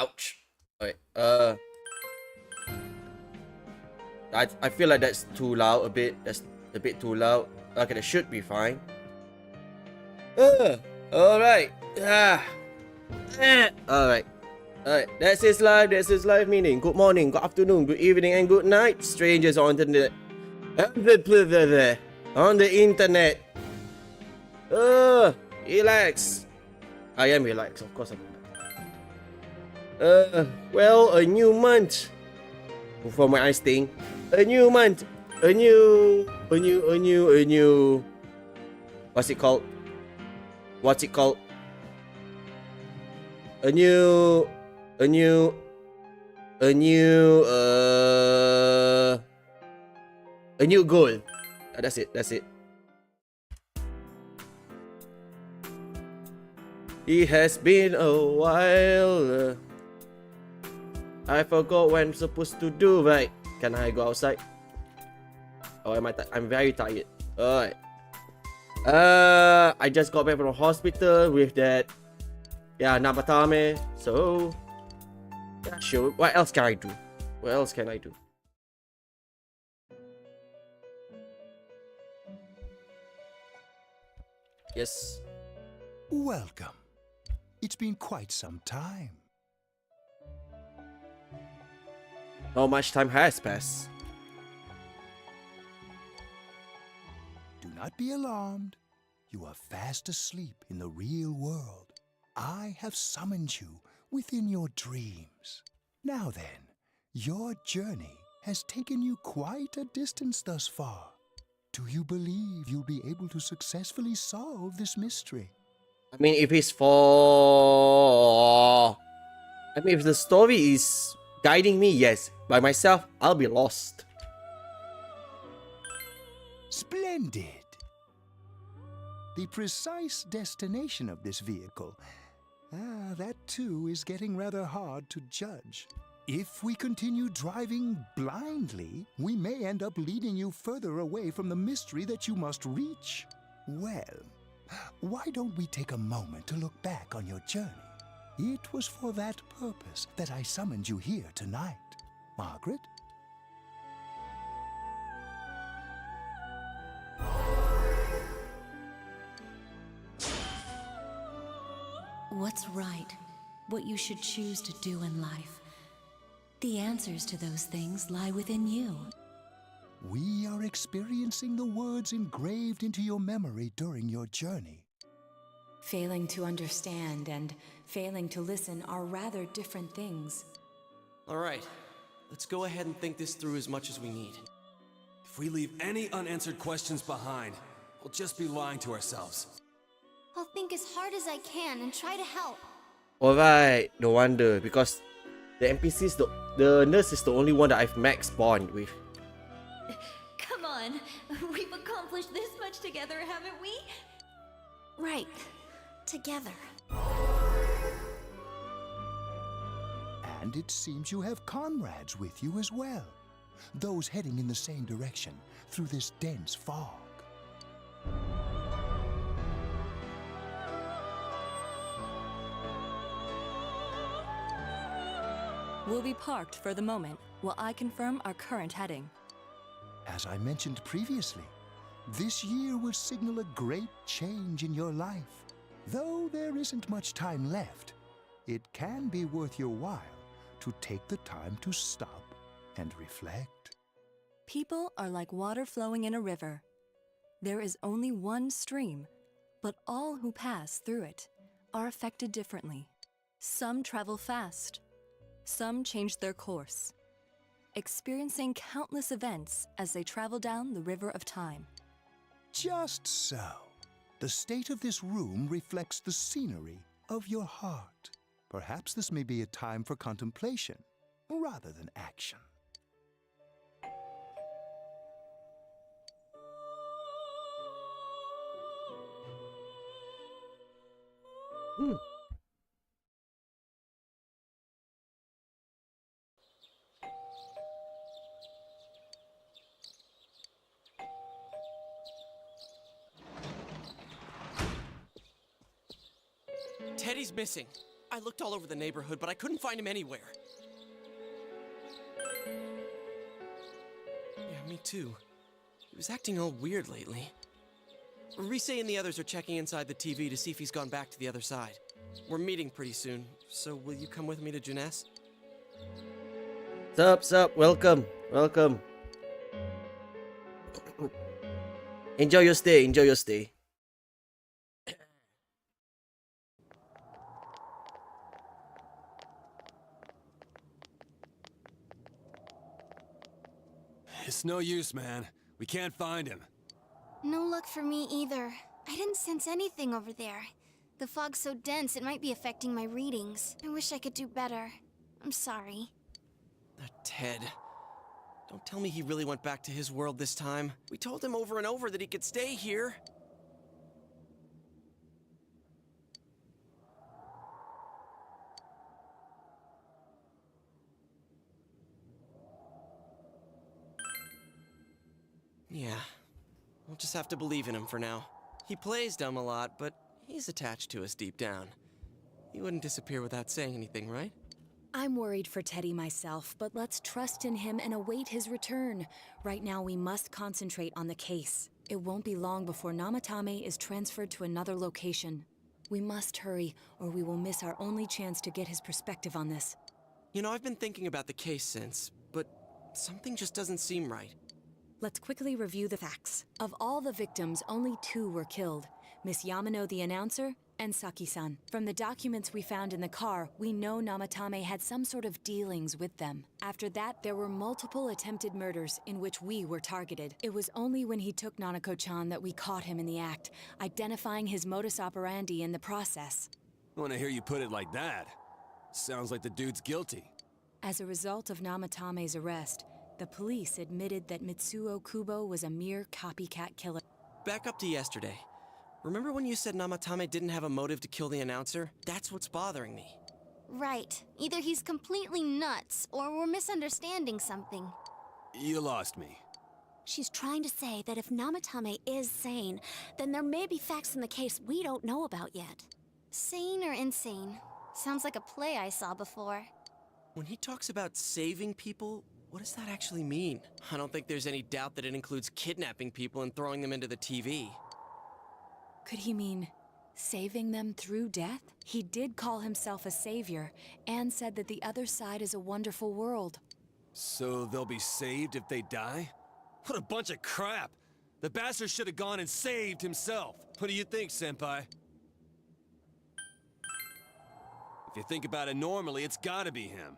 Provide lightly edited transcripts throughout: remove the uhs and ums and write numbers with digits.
Ouch. Alright, I feel like that's too loud a bit. That's a bit too loud. Okay, that should be fine. Alright. Alright. Alright, that's his life. That's his life meaning. Good morning, good afternoon, good evening, and good night, strangers on the internet. Relax. I am relaxed, of course I'm relaxed. Well, a new month. For my eyes thing. A new month. A new. What's it called? A new goal. That's it. It has been a while. I forgot what I'm supposed to do, right? Can I go outside? Oh, I'm very tired. Alright. I just got back from the hospital with that. Yeah, Nabatame. So, yeah, sure. What else can I do? Yes. Welcome. It's been quite some time. Not much time has passed. Do not be alarmed. You are fast asleep in the real world. I have summoned you within your dreams. Now then, your journey has taken you quite a distance thus far. Do you believe you'll be able to successfully solve this mystery? I mean, if the story is guiding me, yes. By myself, I'll be lost. Splendid! The precise destination of this vehicle, that too is getting rather hard to judge. If we continue driving blindly, we may end up leading you further away from the mystery that you must reach. Well, why don't we take a moment to look back on your journey? It was for that purpose that I summoned you here tonight. Margaret? What's right? What you should choose to do in life? The answers to those things lie within you. We are experiencing the words engraved into your memory during your journey. Failing to understand and failing to listen are rather different things. Alright, let's go ahead and think this through as much as we need. If we leave any unanswered questions behind, we'll just be lying to ourselves. I'll think as hard as I can and try to help. Alright, no wonder, because the NPCs, the nurse is the only one that I've max bond with. Come on, we've accomplished this much together, haven't we? Right. Together. And it seems you have comrades with you as well. Those heading in the same direction through this dense fog. We'll be parked for the moment while I confirm our current heading. As I mentioned previously, this year will signal a great change in your life. Though there isn't much time left, it can be worth your while to take the time to stop and reflect. People are like water flowing in a river. There is only one stream, but all who pass through it are affected differently. Some travel fast. Some change their course, experiencing countless events as they travel down the river of time. Just so. The state of this room reflects the scenery of your heart. Perhaps this may be a time for contemplation rather than action. Teddy's missing. I looked all over the neighborhood, but I couldn't find him anywhere. Yeah, me too. He was acting all weird lately. Rise and the others are checking inside the TV to see if he's gone back to the other side. We're meeting pretty soon, so will you come with me to Jeunesse? Sup, welcome. Enjoy your stay. It's no use, man. We can't find him. No luck for me either. I didn't sense anything over there. The fog's so dense it might be affecting my readings. I wish I could do better. I'm sorry. That Ted. Don't tell me he really went back to his world this time. We told him over and over that he could stay here. Yeah, we'll just have to believe in him for now. He plays dumb a lot, but he's attached to us deep down. He wouldn't disappear without saying anything, right? I'm worried for Teddy myself, but let's trust in him and await his return. Right now, we must concentrate on the case. It won't be long before Namatame is transferred to another location. We must hurry, or we will miss our only chance to get his perspective on this. You know, I've been thinking about the case since, but something just doesn't seem right. Let's quickly review the facts. Of all the victims, only 2 were killed. Miss Yamano, the announcer, and Saki-san. From the documents we found in the car, we know Namatame had some sort of dealings with them. After that, there were multiple attempted murders in which we were targeted. It was only when he took Nanako-chan that we caught him in the act, identifying his modus operandi in the process. I want to hear you put it like that. Sounds like the dude's guilty. As a result of Namatame's arrest, the police admitted that Mitsuo Kubo was a mere copycat killer. Back up to yesterday. Remember when you said Namatame didn't have a motive to kill the announcer? That's what's bothering me. Right. Either he's completely nuts, or we're misunderstanding something. You lost me. She's trying to say that if Namatame is sane, then there may be facts in the case we don't know about yet. Sane or insane? Sounds like a play I saw before. When he talks about saving people, what does that actually mean? I don't think there's any doubt that it includes kidnapping people and throwing them into the TV. Could he mean saving them through death? He did call himself a savior and said that the other side is a wonderful world. So they'll be saved if they die? What a bunch of crap! The bastard should have gone and saved himself. What do you think, Senpai? If you think about it normally, it's gotta be him.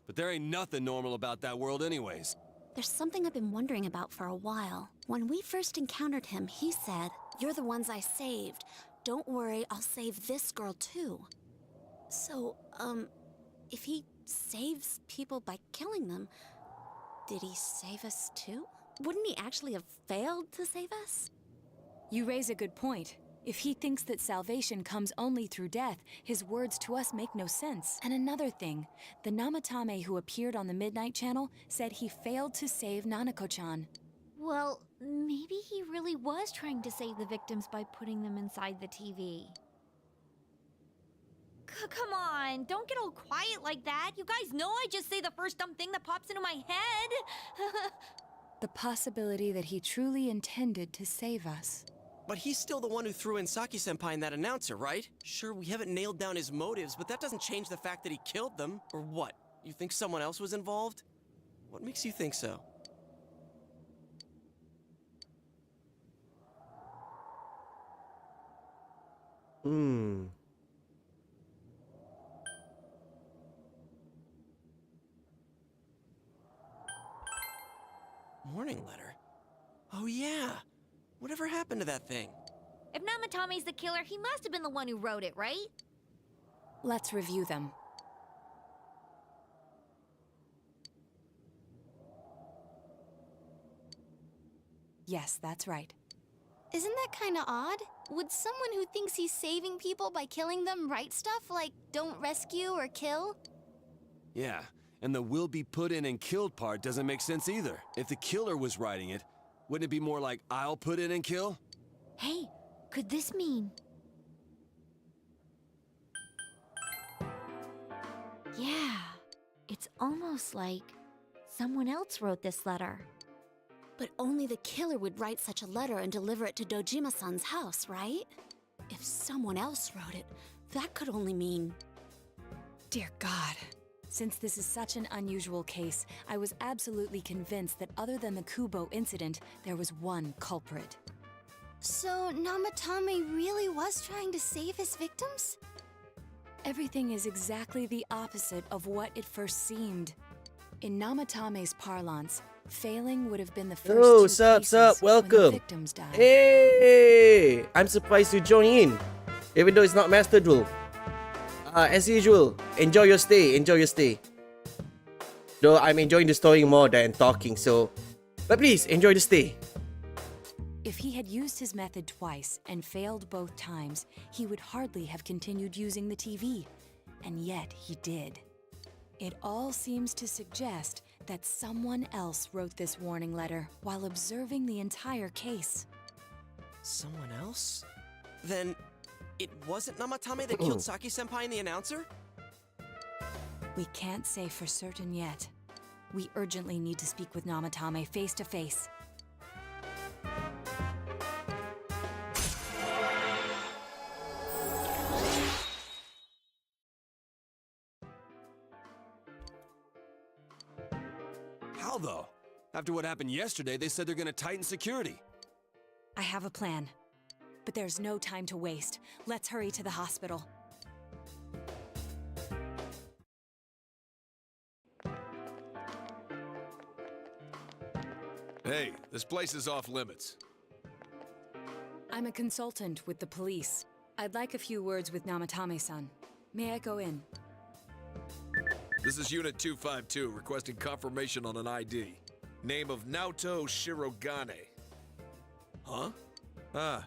But there ain't nothing normal about that world anyways. There's something I've been wondering about for a while. When we first encountered him, he said, "You're the ones I saved. Don't worry, I'll save this girl too." So, if he saves people by killing them, did he save us too? Wouldn't he actually have failed to save us? You raise a good point. If he thinks that salvation comes only through death, his words to us make no sense. And another thing, the Namatame who appeared on the Midnight Channel said he failed to save Nanako-chan. Well, maybe he really was trying to save the victims by putting them inside the TV. Come on, don't get all quiet like that. You guys know I just say the first dumb thing that pops into my head. The possibility that he truly intended to save us. But he's still the one who threw in Saki-senpai and that announcer, right? Sure, we haven't nailed down his motives, but that doesn't change the fact that he killed them. Or what? You think someone else was involved? What makes you think so? Morning letter? Oh yeah! Whatever happened to that thing? If Namatame's the killer, he must have been the one who wrote it, right? Let's review them. Yes, that's right. Isn't that kinda odd? Would someone who thinks he's saving people by killing them write stuff like, "Don't rescue or kill"? Yeah, and the "will be put in and killed" part doesn't make sense either. If the killer was writing it, wouldn't it be more like, "I'll put in and kill"? Hey, could this mean... It's almost like someone else wrote this letter. But only the killer would write such a letter and deliver it to Dojima-san's house, right? If someone else wrote it, that could only mean... Dear God. Since this is such an unusual case, I was absolutely convinced that other than the Kubo incident, there was one culprit. So, Namatame really was trying to save his victims? Everything is exactly the opposite of what it first seemed. In Namatame's parlance, failing would have been the first Oh, two sup, cases when the welcome. victims died. Hey, I'm surprised you joined in, even though it's not Master Duel. As usual, enjoy your stay. Though I'm enjoying the story more than talking, so... But please, enjoy the stay. If he had used his method twice and failed both times, he would hardly have continued using the TV. And yet he did. It all seems to suggest that someone else wrote this warning letter while observing the entire case. Someone else? Then it wasn't Namatame that killed Saki-senpai and the announcer? We can't say for certain yet. We urgently need to speak with Namatame face to face. How though? After what happened yesterday, they said they're gonna tighten security. I have a plan. But there's no time to waste. Let's hurry to the hospital. Hey, this place is off limits. I'm a consultant with the police. I'd like a few words with Namatame-san. May I go in? This is Unit 252, requesting confirmation on an ID. Name of Naoto Shirogane. Huh? Ah.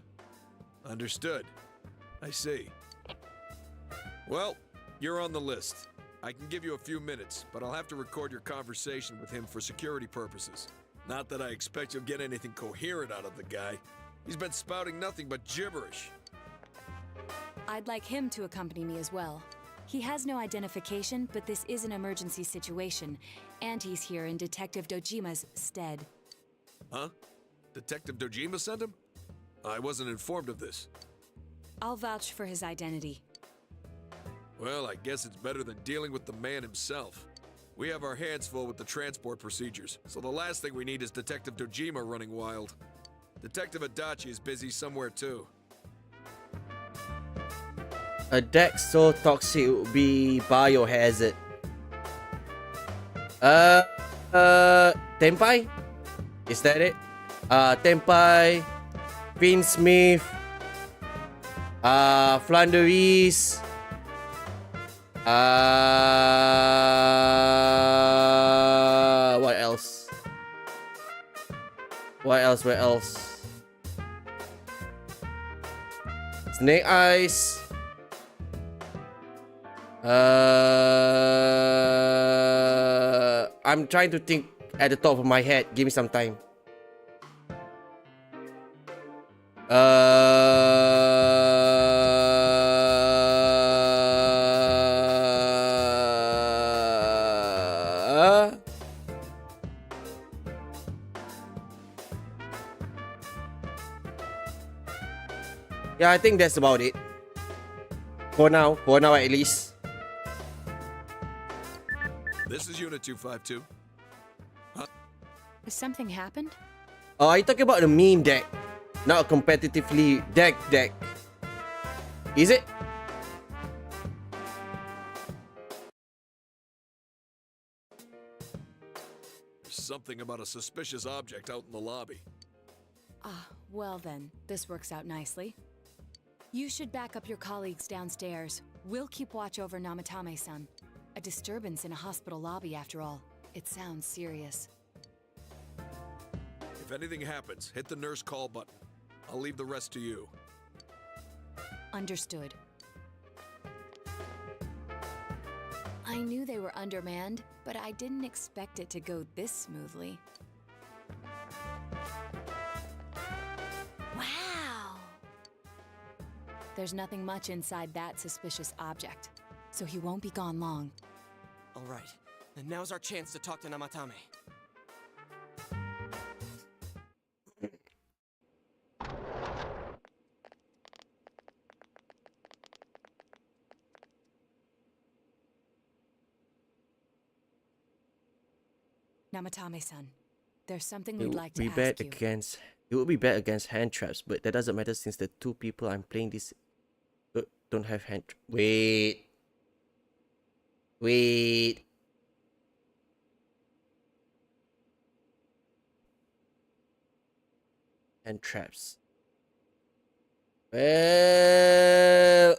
Understood. I see. Well, you're on the list. I can give you a few minutes, but I'll have to record your conversation with him for security purposes. Not that I expect you'll get anything coherent out of the guy. He's been spouting nothing but gibberish. I'd like him to accompany me as well. He has no identification, but this is an emergency situation, and he's here in Detective Dojima's stead. Huh? Detective Dojima sent him? I wasn't informed of this. I'll vouch for his identity. Well, I guess it's better than dealing with the man himself. We have our hands full with the transport procedures, so the last thing we need is Detective Dojima running wild. Detective Adachi is busy somewhere too. A deck so toxic would be biohazard. Tenpai? Is that it? Tenpai, Finn Smith, Flanderies, what else? What else? Snake Eyes. I'm trying to think at the top of my head. Give me some time. Yeah, I think that's about it. For now at least. This is Unit 252. Has something happened? Oh, are you talking about the meme deck? Not a competitively deck. Is it? There's something about a suspicious object out in the lobby. Ah, well then, this works out nicely. You should back up your colleagues downstairs. We'll keep watch over Namatame-san. A disturbance in a hospital lobby, after all. It sounds serious. If anything happens, hit the nurse call button. I'll leave the rest to you. Understood. I knew they were undermanned, but I didn't expect it to go this smoothly. Wow! There's nothing much inside that suspicious object, so he won't be gone long. All right. And now's our chance to talk to Namatame. Namatame-san, there's something It we'd would like to be ask bad you. against. It would be bad against hand traps, but that doesn't matter since the two people I'm playing this don't have hand. Wait. Hand traps. Well,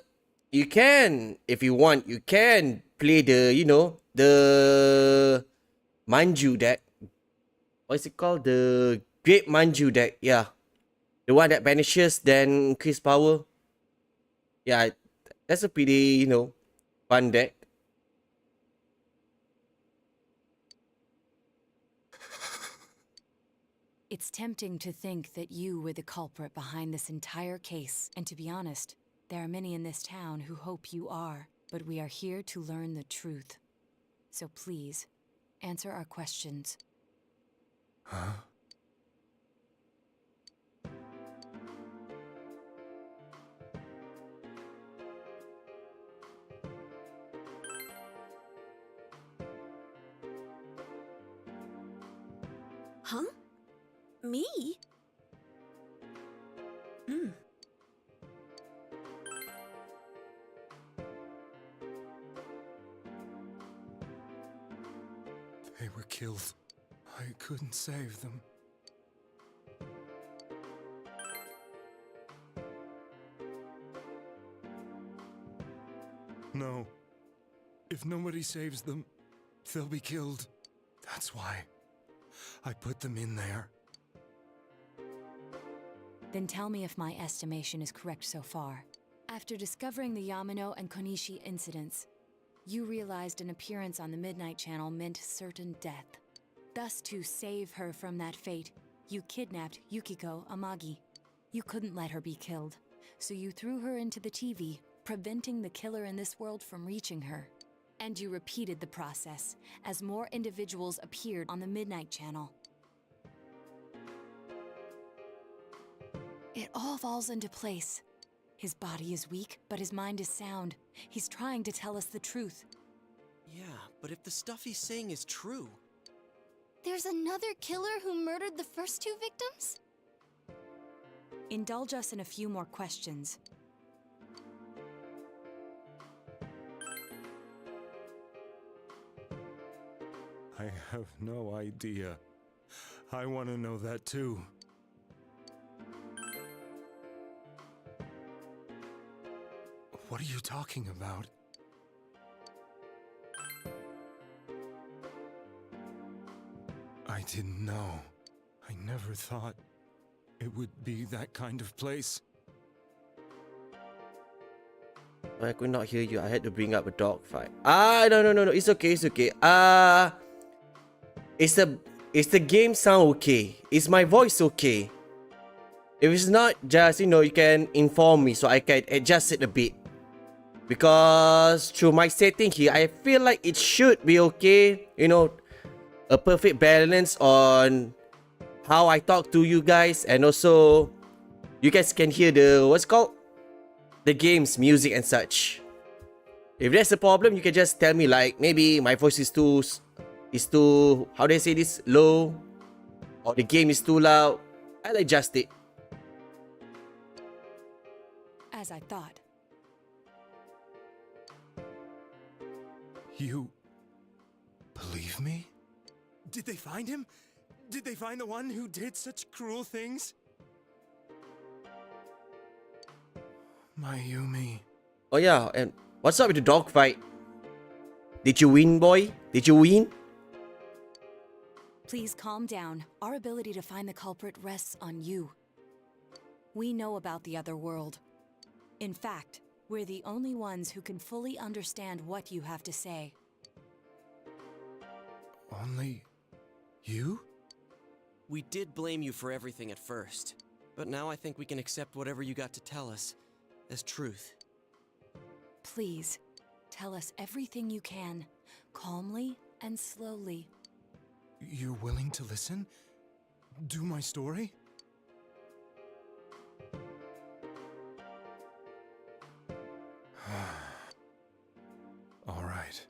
you can if you want. You can play the Manju deck. What's it called? The Great Manju deck. Yeah, the one that banishes then increase power. Yeah, that's a pretty fun deck. It's tempting to think that you were the culprit behind this entire case, and to be honest, there are many in this town who hope you are, but we are here to learn the truth. So please, answer our questions. Huh? Huh? Me? They were killed. I couldn't save them. No. If nobody saves them, they'll be killed. That's why I put them in there. Then tell me if my estimation is correct so far. After discovering the Yamano and Konishi incidents, you realized an appearance on the Midnight Channel meant certain death. Thus, to save her from that fate, you kidnapped Yukiko Amagi. You couldn't let her be killed, so you threw her into the TV, preventing the killer in this world from reaching her. And you repeated the process, as more individuals appeared on the Midnight Channel. It all falls into place. His body is weak, but his mind is sound. He's trying to tell us the truth. Yeah, but if the stuff he's saying is true... There's another killer who murdered the first two victims? Indulge us in a few more questions. I have no idea. I want to know that too. What are you talking about? I didn't know. I never thought it would be that kind of place. I could not hear you. I had to bring up a dog fight. No. It's okay. Is the game sound okay? Is my voice okay? If it's not, just you can inform me so I can adjust it a bit. Because through my setting here, I feel like it should be okay. A perfect balance on how I talk to you guys, and also you guys can hear the game's music and such. If there's a problem, you can just tell me, like maybe my voice is too how do I say this, low, or the game is too loud. I'll adjust it. As I thought. You believe me? Did they find him? Did they find the one who did such cruel things? Mayumi. Oh yeah, and what's up with the dog fight? Did you win, boy? Did you win? Please calm down. Our ability to find the culprit rests on you. We know about the other world. In fact, we're the only ones who can fully understand what you have to say. Only you? We did blame you for everything at first, but now I think we can accept whatever you got to tell us as truth. Please, tell us everything you can, calmly and slowly. You're willing to listen? Do my story? All right.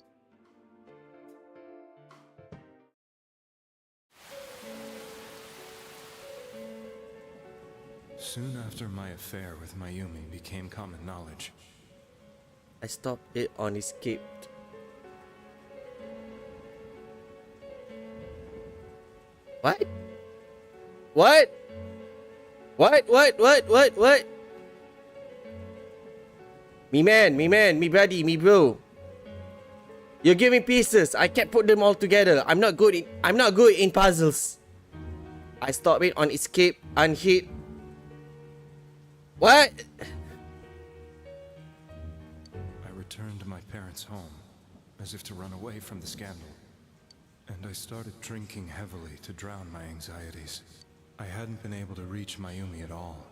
Soon after my affair with Mayumi became common knowledge, I stopped it on escaped. What? What? What? Me man, me buddy, me bro. You're giving pieces. I can't put them all together. I'm not good in puzzles. I stopped it on escape, unhit. What? I returned to my parents' home, as if to run away from the scandal. And I started drinking heavily to drown my anxieties. I hadn't been able to reach Mayumi at all,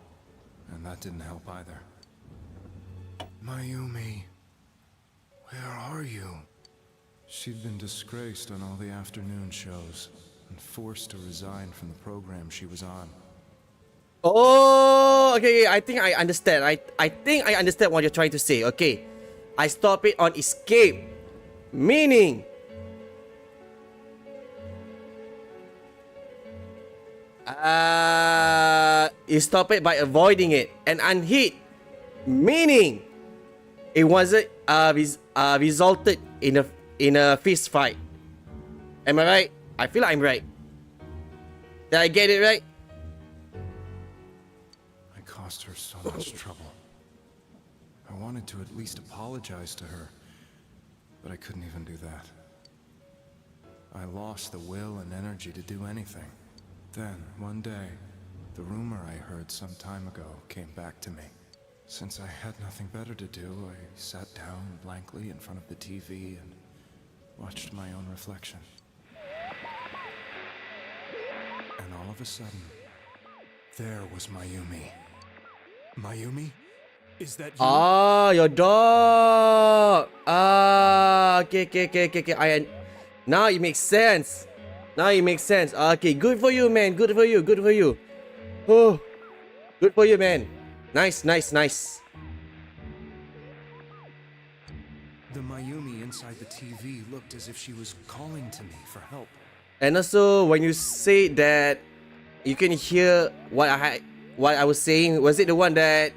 and that didn't help either. Mayumi, where are you? She'd been disgraced on all the afternoon shows, and forced to resign from the program she was on. Oh, okay, I think I understand. I think I understand what you're trying to say. Okay. I stop it on escape. Meaning, you stop it by avoiding it. And unhit, meaning it wasn't resulted in a fist fight. Am I right? I feel like I'm right. Did I get it right? I caused her so much trouble. I wanted to at least apologize to her, but I couldn't even do that. I lost the will and energy to do anything. Then, one day, the rumor I heard some time ago came back to me. Since I had nothing better to do, I sat down blankly in front of the TV and watched my own reflection. And all of a sudden, there was Mayumi. Mayumi? Is that you? Ah, your dog. Ah, okay. Now it makes sense. Okay, good for you, man. Good for you. Oh, good for you, man. Nice. The Mayumi inside the TV looked as if she was calling to me for help. And also, when you say that, you can hear what I was saying. Was it the one that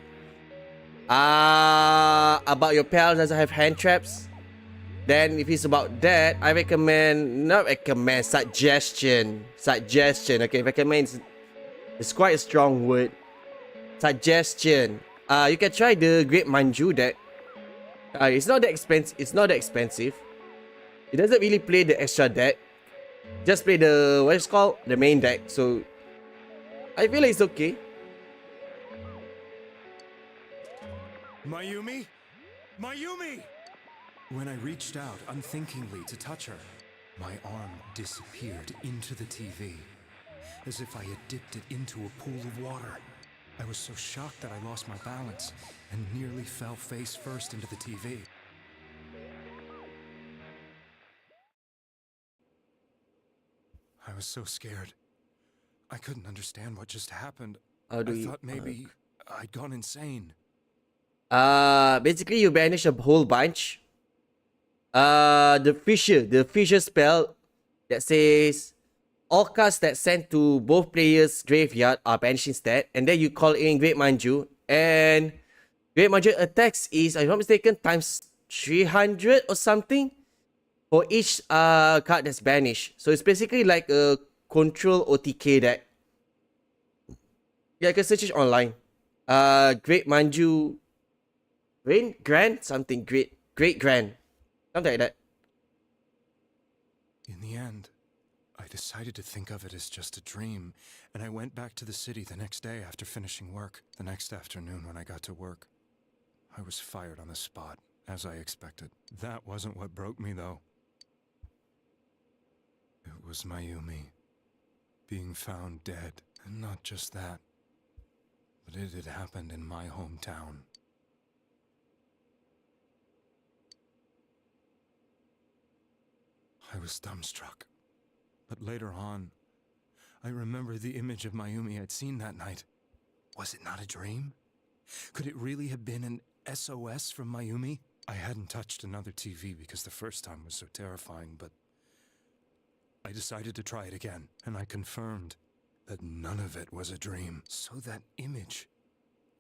about your pals doesn't have hand traps? Then if it's about that, I suggestion. Okay, recommend is quite a strong word. Suggestion. You can try the Great Manju deck. It's not that expensive. It doesn't really play the extra deck. Just play the what it's called the main deck. So I feel like it's okay. Mayumi? Mayumi! When I reached out unthinkingly to touch her, my arm disappeared into the TV, as if I had dipped it into a pool of water. I was so shocked that I lost my balance and nearly fell face first into the TV. I was so scared. I couldn't understand what just happened. I thought maybe I'd gone insane. Basically you banish a whole bunch. The fissure spell that says all cards that sent to both players' graveyard are banished instead, and then you call in Great Manju, and Great Manju attacks is, if I'm not mistaken, times 300 or something for each card that's banished. So it's basically like a control OTK deck. Yeah, you can search it online. Great Manju Great Grand? Something Great Grand. Something like that. In the end, I decided to think of it as just a dream, and I went back to the city the next day after finishing work. The next afternoon when I got to work, I was fired on the spot, as I expected. That wasn't what broke me, though. It was Mayumi being found dead, and not just that, but it had happened in my hometown. I was dumbstruck. But later on, I remember the image of Mayumi I'd seen that night. Was it not a dream? Could it really have been an SOS from Mayumi? I hadn't touched another TV because the first time was so terrifying, but I decided to try it again, and I confirmed that none of it was a dream. So that image,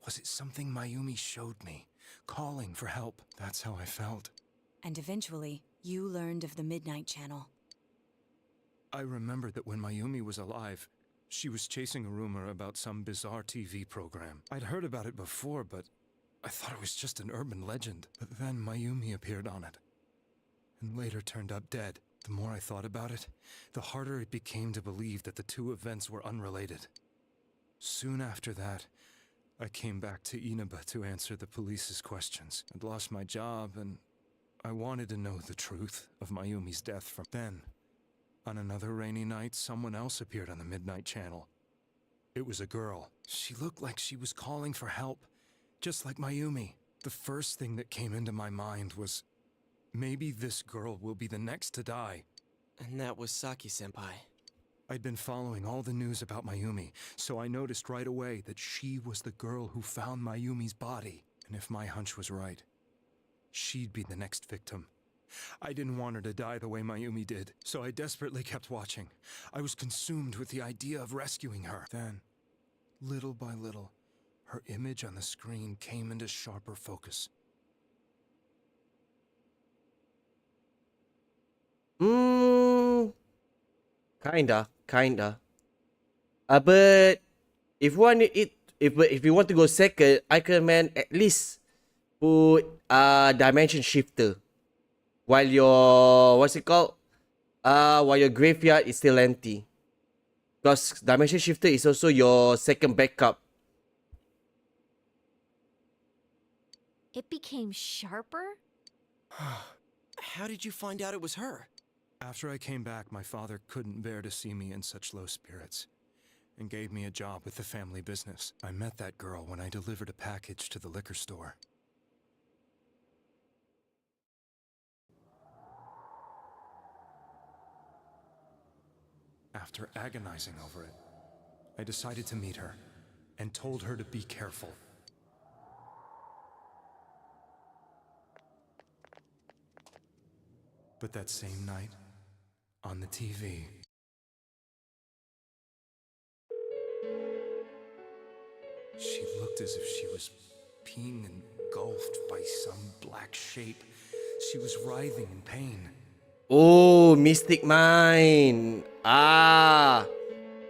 was it something Mayumi showed me, calling for help? That's how I felt. And eventually, you learned of the Midnight Channel. I remembered that when Mayumi was alive, she was chasing a rumor about some bizarre TV program. I'd heard about it before, but I thought it was just an urban legend. But then Mayumi appeared on it, and later turned up dead. The more I thought about it, the harder it became to believe that the two events were unrelated. Soon after that, I came back to Inaba to answer the police's questions. I'd lost my job, and I wanted to know the truth of Mayumi's death from then. On another rainy night, someone else appeared on the Midnight Channel. It was a girl. She looked like she was calling for help, just like Mayumi. The first thing that came into my mind was, maybe this girl will be the next to die. And that was Saki-senpai. I'd been following all the news about Mayumi, so I noticed right away that she was the girl who found Mayumi's body. And if my hunch was right, she'd be the next victim. I didn't want her to die the way Mayumi did, so I desperately kept watching. I was consumed with the idea of rescuing her. Then, little by little, her image on the screen came into sharper focus. Kinda. But if you want to go second, I recommend at least put dimension shifter while your while your graveyard is still empty. Because dimension shifter is also your second backup. It became sharper? How did you find out it was her? After I came back, my father couldn't bear to see me in such low spirits and gave me a job with the family business. I met that girl when I delivered a package to the liquor store. After agonizing over it, I decided to meet her and told her to be careful. But that same night, on the TV, she looked as if she was being engulfed by some black shape. She was writhing in pain. Oh, Mystic Mind.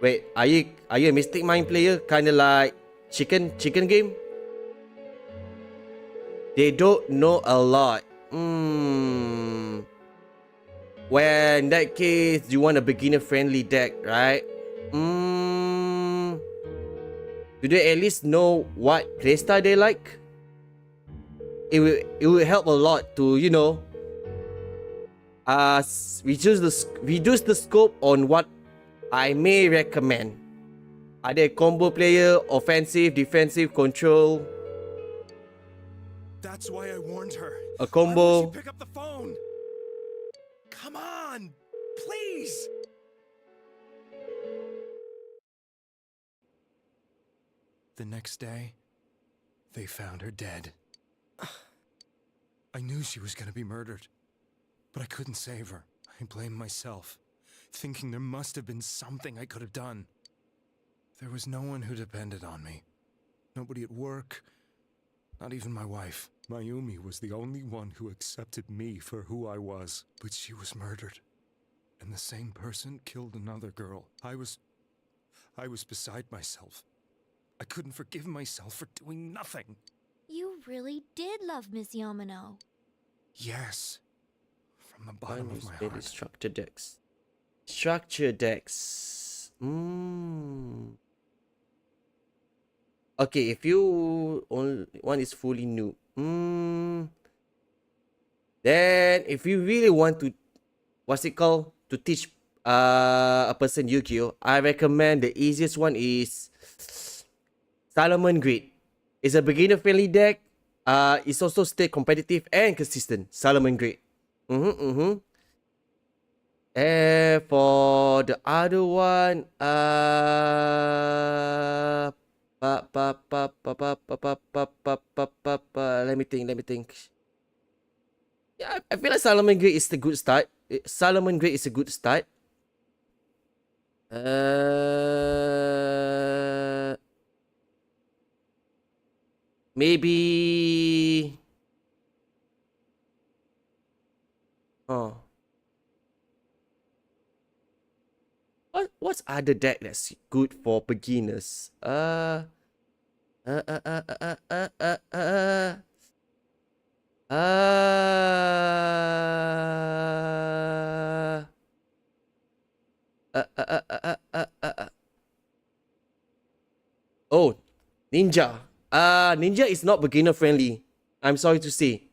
Wait, are you a Mystic Mind player? Kinda like chicken game? They don't know a lot. Well, in that case, you want a beginner-friendly deck, right? Do they at least know what playstyle they like? It will help a lot to, reduce the scope on what I may recommend. Are they a combo player, offensive, defensive, control? That's why I warned her. A combo. Why won't she pick up the phone? Come on, please. The next day, they found her dead. I knew she was gonna be murdered, but I couldn't save her. I blamed myself, thinking there must have been something I could have done. There was no one who depended on me. Nobody at work, not even my wife. Mayumi was the only one who accepted me for who I was. But she was murdered, and the same person killed another girl. I was beside myself. I couldn't forgive myself for doing nothing. You really did love Miss Yamano. Yes. From the bottom of my heart. Structure decks. Structure decks. Okay, if you only one is fully new. Then if you really want to to teach a person Yu-Gi-Oh, I recommend the easiest one is Solomon Grid. It's a beginner friendly deck. It's also stay competitive and consistent. Solomon Grid. And for the other one, let me think. Yeah, I feel like Solomon Grade is the good start. Solomon Grade is a good start. Maybe. Oh. What's other deck that's good for beginners? Uh, uh, uh, uh, uh, uh, uh, uh, Oh, Ninja. Ninja is not beginner friendly. I'm sorry to say.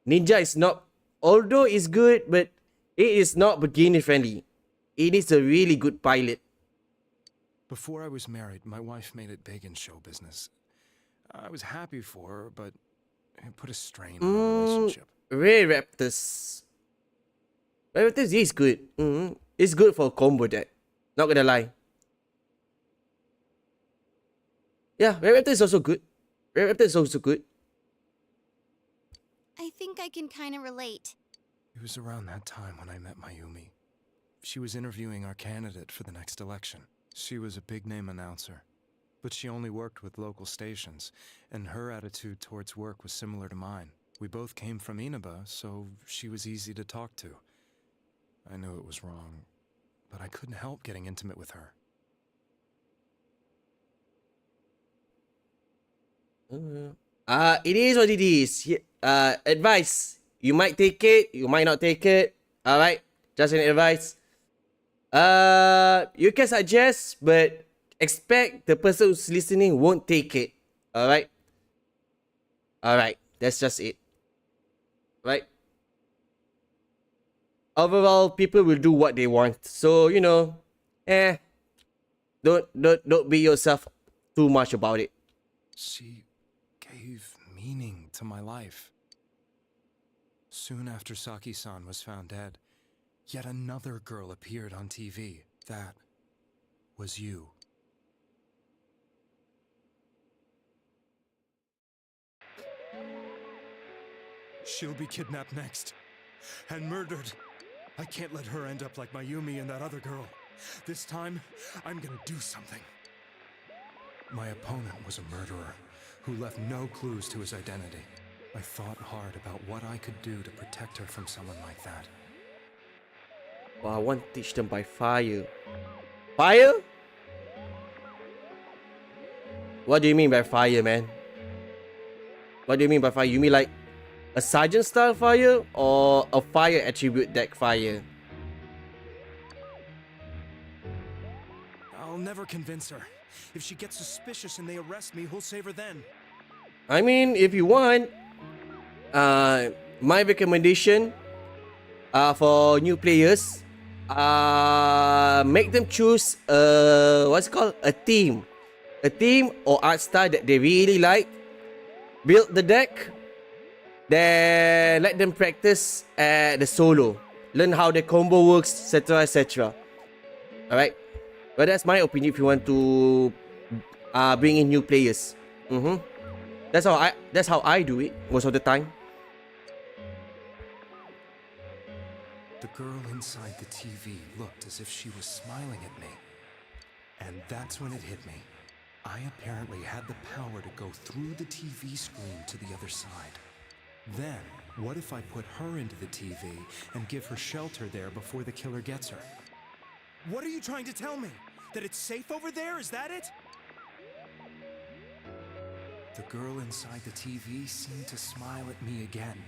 Ninja is not, although it's good, but it is not beginner friendly. It is a really good pilot. Before I was married, my wife made it big in show business. I was happy for her, but it put a strain on our relationship. Ray Raptors. Ray Raptors is good. It's good for combo deck. Not gonna lie. Yeah, Ray Raptor is also good. Ray Raptor is also good. I think I can kind of relate. It was around that time when I met Mayumi. She was interviewing our candidate for the next election. She was a big-name announcer, but she only worked with local stations, and her attitude towards work was similar to mine. We both came from Inaba, so she was easy to talk to. I knew it was wrong, but I couldn't help getting intimate with her. It is what it is. Advice. You might take it, you might not take it. Alright? Just an advice. You can suggest, but expect the person who's listening won't take it. Alright? Alright. That's just it. Right? Overall, people will do what they want. So, don't be yourself too much about it. She gave meaning to my life. Soon after Saki-san was found dead, yet another girl appeared on TV. That was you. She'll be kidnapped next and murdered. I can't let her end up like Mayumi and that other girl. This time, I'm gonna do something. My opponent was a murderer who left no clues to his identity. I thought hard about what I could do to protect her from someone like that. Well, I want to teach them by fire. Fire? What do you mean by fire, man? What do you mean by fire? You mean like a sergeant style fire or a fire attribute deck fire? I'll never convince her. If she gets suspicious and they arrest me, who'll save her then? I mean, if you want, my recommendation for new players, make them choose what's it called, a team or art style that they really like. Build the deck, then let them practice at the solo, learn how the combo works, etc, etc. All right, but that's my opinion. If you want to bring in new players, that's how I do it most of the time. The girl inside the TV looked as if she was smiling at me. And that's when it hit me. I apparently had the power to go through the TV screen to the other side. Then, what if I put her into the TV and give her shelter there before the killer gets her? What are you trying to tell me? That it's safe over there? Is that it? The girl inside the TV seemed to smile at me again.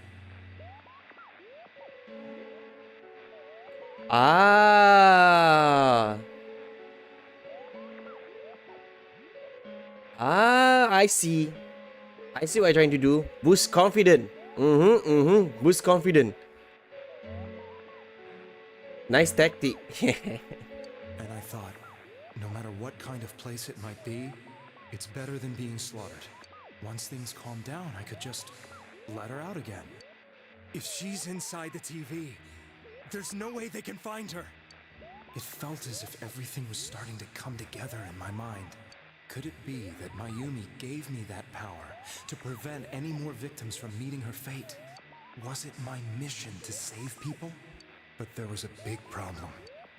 I see. I see what you're trying to do. Boost confidence. Boost confidence. Nice tactic. And I thought, no matter what kind of place it might be, it's better than being slaughtered. Once things calm down, I could just let her out again. If she's inside the TV, There's no way they can find her. It felt as if everything was starting to come together in my mind. Could it be that Mayumi gave me that power to prevent any more victims from meeting her fate? Was it my mission to save people? But there was a big problem.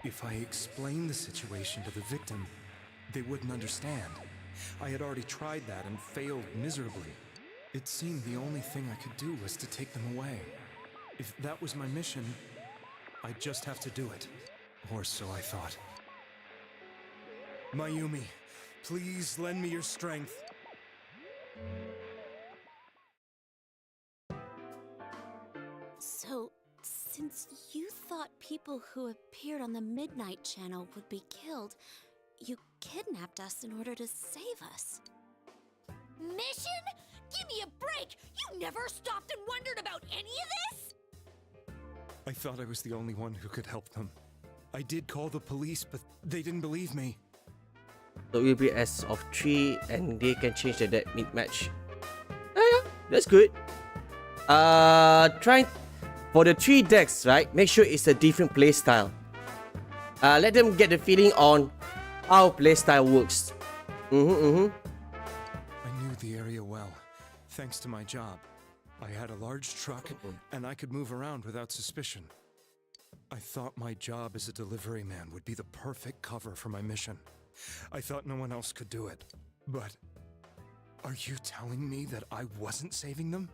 If I explained the situation to the victim, they wouldn't understand. I had already tried that and failed miserably. It seemed the only thing I could do was to take them away. If that was my mission, I'd just have to do it. Or so I thought. Mayumi, please lend me your strength. So, since you thought people who appeared on the Midnight Channel would be killed, you kidnapped us in order to save us. Mission? Give me a break! You never stopped and wondered about any of this? I thought I was the only one who could help them. I did call the police, but they didn't believe me. So it will be as of 3 and they can change the deck mid-match. Yeah, that's good. Try for the 3 decks, right? Make sure it's a different playstyle. Let them get the feeling on how playstyle works. I knew the area well, thanks to my job. I had a large truck, and I could move around without suspicion. I thought my job as a delivery man would be the perfect cover for my mission. I thought no one else could do it. But are you telling me that I wasn't saving them?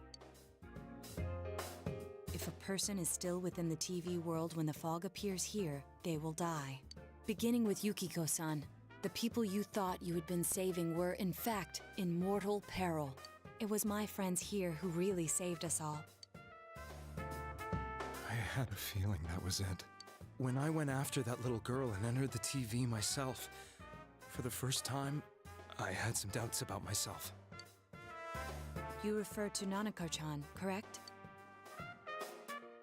If a person is still within the TV world when the fog appears here, they will die. Beginning with Yukiko-san, the people you thought you had been saving were, in fact, in mortal peril. It was my friends here who really saved us all. I had a feeling that was it. When I went after that little girl and entered the TV myself, for the first time, I had some doubts about myself. You refer to Nanako-chan, correct?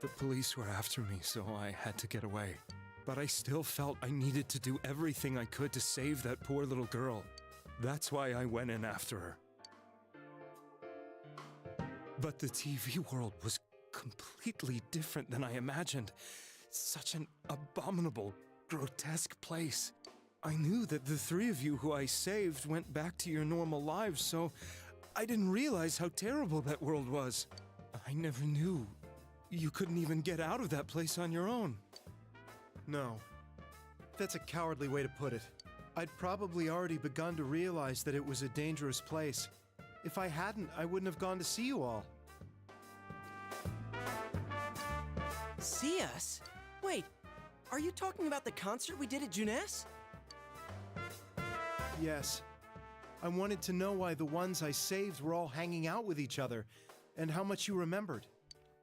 The police were after me, so I had to get away. But I still felt I needed to do everything I could to save that poor little girl. That's why I went in after her. But the TV world was completely different than I imagined. Such an abominable, grotesque place. I knew that the 3 of you who I saved went back to your normal lives, so I didn't realize how terrible that world was. I never knew you couldn't even get out of that place on your own. No. That's a cowardly way to put it. I'd probably already begun to realize that it was a dangerous place. If I hadn't, I wouldn't have gone to see you all. See us? Wait, are you talking about the concert we did at Junes? Yes. I wanted to know why the ones I saved were all hanging out with each other, and how much you remembered.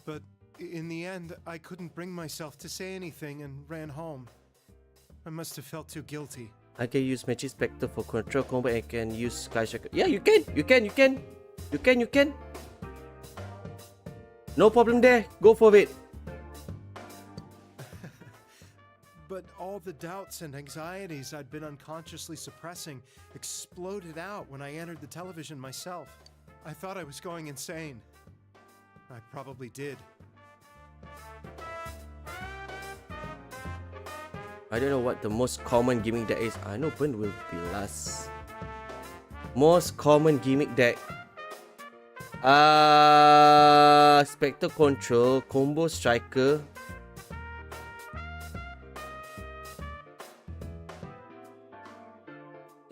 But in the end, I couldn't bring myself to say anything and ran home. I must have felt too guilty. I can use Magic Spectre for control combat. I can use Sky Striker. Yeah, you can. You can. No problem there. Go for it. But all the doubts and anxieties I'd been unconsciously suppressing exploded out when I entered the television myself. I thought I was going insane. I probably did. I don't know what the most common gimmick deck is. I know Burn will be last. Most common gimmick deck. Spectre Control, Combo Striker.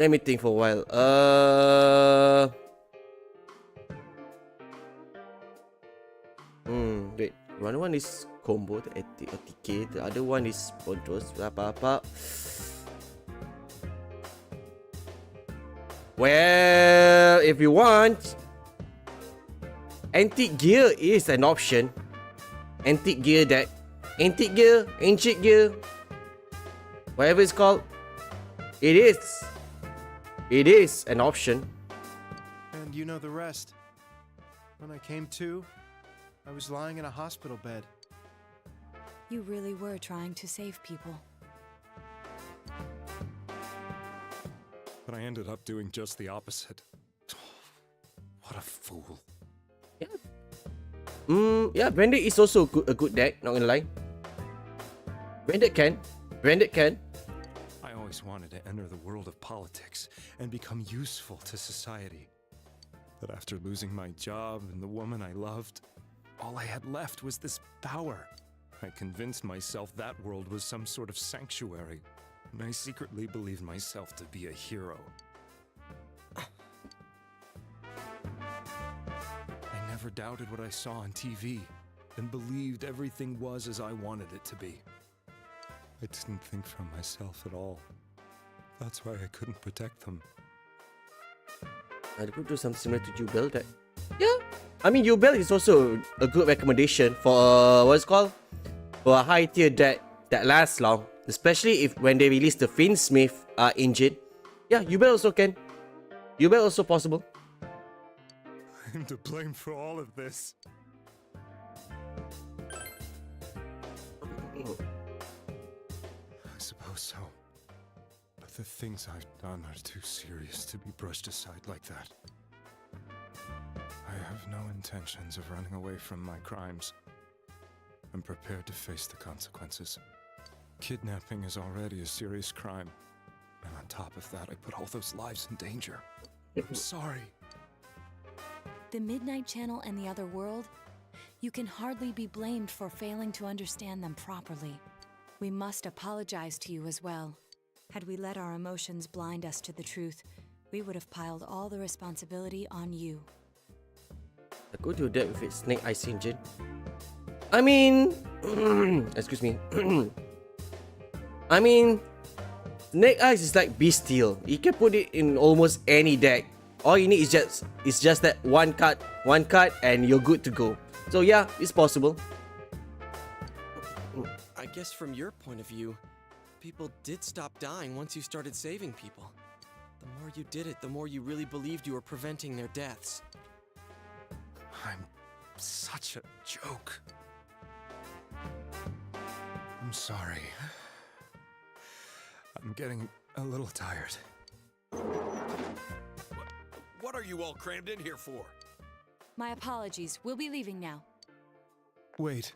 Let me think for a while. Wait. One is combo, the TK. The other one is controls. Apa. Well, if you want, Antique Gear is an option. Antique Gear deck. Antique Gear, Ancient Gear, whatever it's called. It is an option. And you know the rest. When I came to, I was lying in a hospital bed. You really were trying to save people. But I ended up doing just the opposite. What a fool. Yeah, Bandit is also a good deck, not gonna lie. Branded can. Branded can. I always wanted to enter the world of politics and become useful to society. But after losing my job and the woman I loved, all I had left was this power. I convinced myself that world was some sort of sanctuary, and I secretly believed myself to be a hero. I never doubted what I saw on TV, and believed everything was as I wanted it to be. I didn't think for myself at all. That's why I couldn't protect them. I could do something similar to Jubel. That, yeah. I mean, Jubel is also a good recommendation for what's it called, for a high tier deck that lasts long, especially if when they release the Finsmith engine. Yeah, Jubel also can. Jubel also possible. I'm to blame for all of this. I suppose so. But the things I've done are too serious to be brushed aside like that. I have no intentions of running away from my crimes. I'm prepared to face the consequences. Kidnapping is already a serious crime. And on top of that, I put all those lives in danger. I'm sorry. The Midnight Channel and the other world? You can hardly be blamed for failing to understand them properly. We must apologize to you as well. Had we let our emotions blind us to the truth, we would have piled all the responsibility on you. I could do that with its Snake Eyes engine. I mean, excuse me. I mean, Snake Eyes is like Bestial. You can put it in almost any deck. All you need is just that one card, and you're good to go. So yeah, it's possible. I guess from your point of view, people did stop dying once you started saving people. The more you did it, the more you really believed you were preventing their deaths. I'm such a joke. I'm sorry. I'm getting a little tired. What are you all crammed in here for? My apologies. We'll be leaving now. Wait.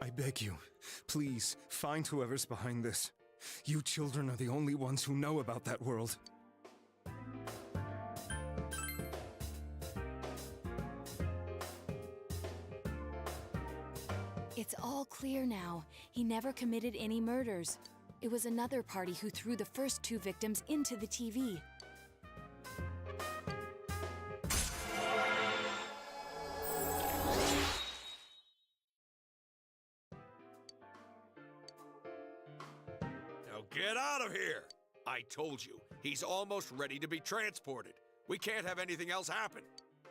I beg you, please, find whoever's behind this. You children are the only ones who know about that world. It's all clear now. He never committed any murders. It was another party who threw the first 2 victims into the TV. Now get out of here! I told you, he's almost ready to be transported. We can't have anything else happen.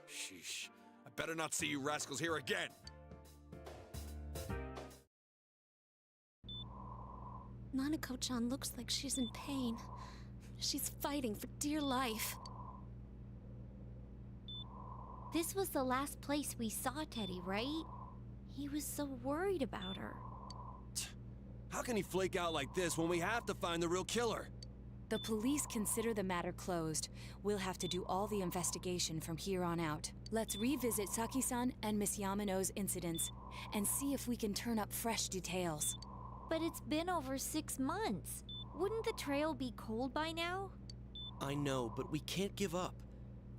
Sheesh. I better not see you rascals here again. Nanako-chan looks like she's in pain. She's fighting for dear life. This was the last place we saw Teddy, right? He was so worried about her. How can he flake out like this when we have to find the real killer? The police consider the matter closed. We'll have to do all the investigation from here on out. Let's revisit Saki-san and Miss Yamano's incidents and see if we can turn up fresh details. But it's been over 6 months. Wouldn't the trail be cold by now? I know, but we can't give up.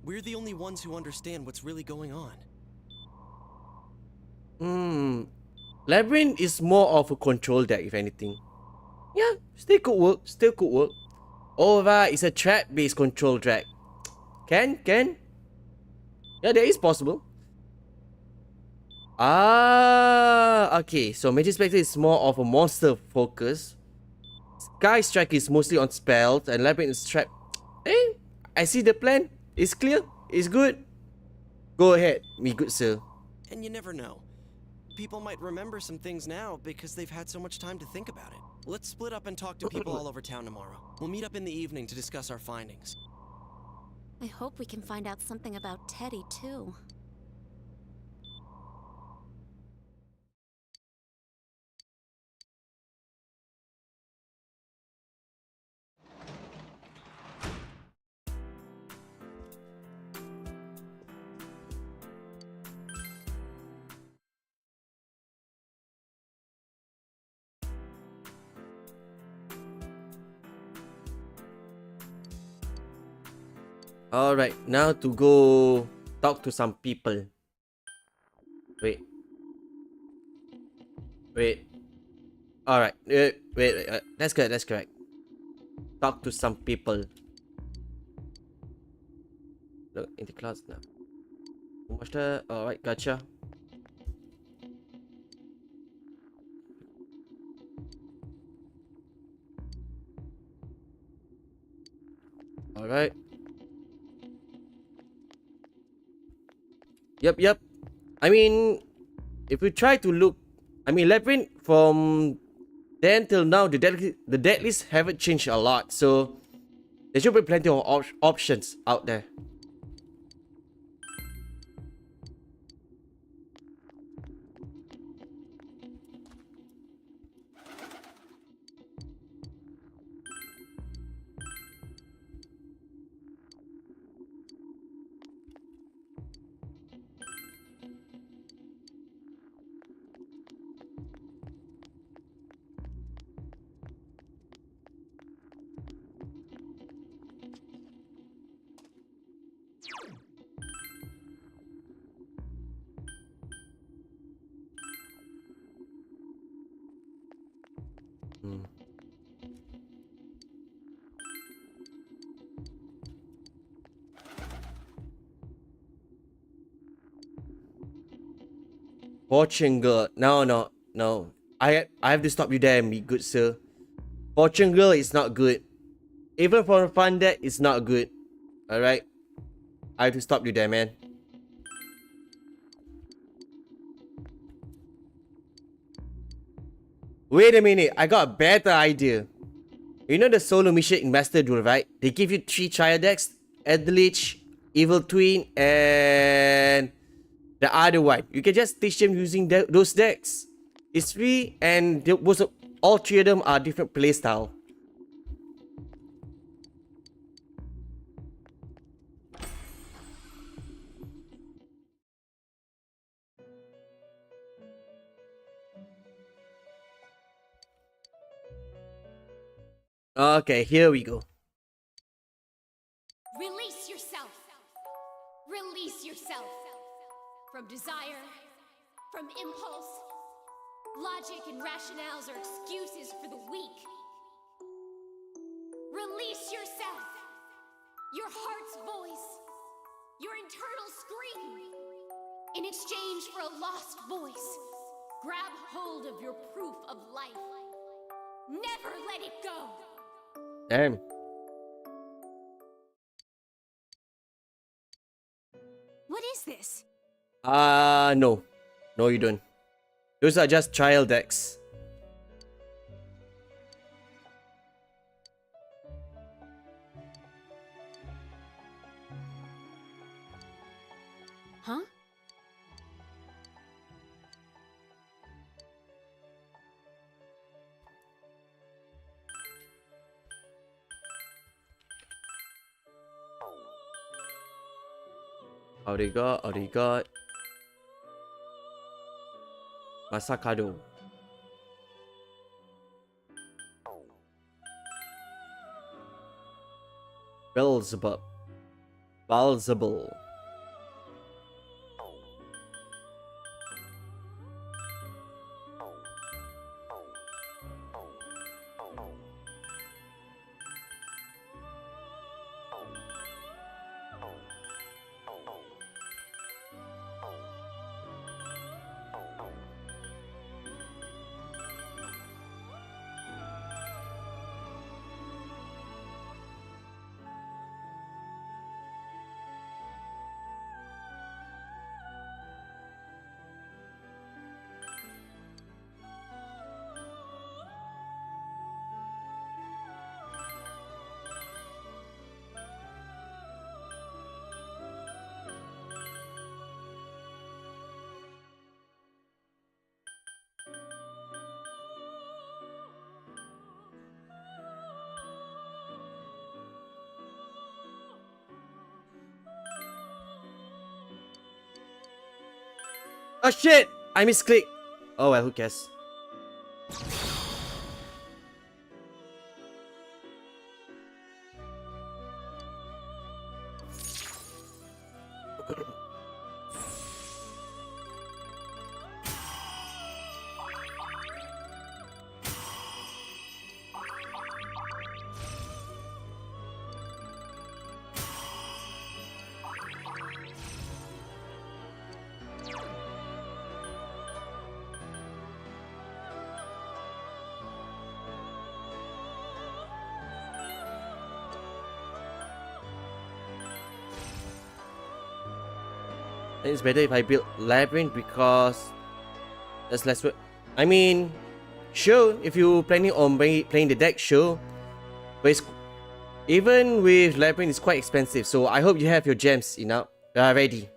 We're the only ones who understand what's really going on. Labyrinth is more of a control deck, if anything. Yeah, still could work. Ora is a trap-based control deck. Can? Yeah, that is possible. Okay, so Magic Spectre is more of a monster focus. Sky Strike is mostly on spells, and Labyrinth is trap. I see the plan. It's clear. It's good. Go ahead, me good sir. And you never know. People might remember some things now because they've had so much time to think about it. Let's split up and talk to people all over town tomorrow. We'll meet up in the evening to discuss our findings. I hope we can find out something about Teddy, too. Alright, now to go talk to some people. Wait. Wait. Alright. Wait. That's good. That's correct. Talk to some people. Look, in the clouds now. Alright, gotcha. Alright. Yep. I mean, if we try to look, I mean, Labyrinth from then till now, the dead list haven't changed a lot, so there should be plenty of options out there. Fortune girl. No. I have to stop you there, me good sir. Fortune girl is not good. Even for a fun deck, it's not good. Alright? I have to stop you there, man. Wait a minute, I got a better idea. You know the solo mission in Master Duel, right? They give you 3 trial decks, Eldritch, Evil Twin, and the other one. You can just teach them using those decks. It's free, and all 3 of them are different playstyle. Okay, here we go. Release yourself. Release yourself. From desire, from impulse. Logic and rationales are excuses for the weak. Release yourself. Your heart's voice. Your internal scream. In exchange for a lost voice, grab hold of your proof of life. Never let it go. Damn. What is this? No. No, you don't. Those are just trial decks. Huh? Arigat. Masakado. Beelzebub. Oh shit! I misclicked. Oh well, who cares? It's better if I build labyrinth because there's less work. I mean, sure, if you're planning on playing the deck, sure. But even with labyrinth, it's quite expensive. So I hope you have your gems enough ready.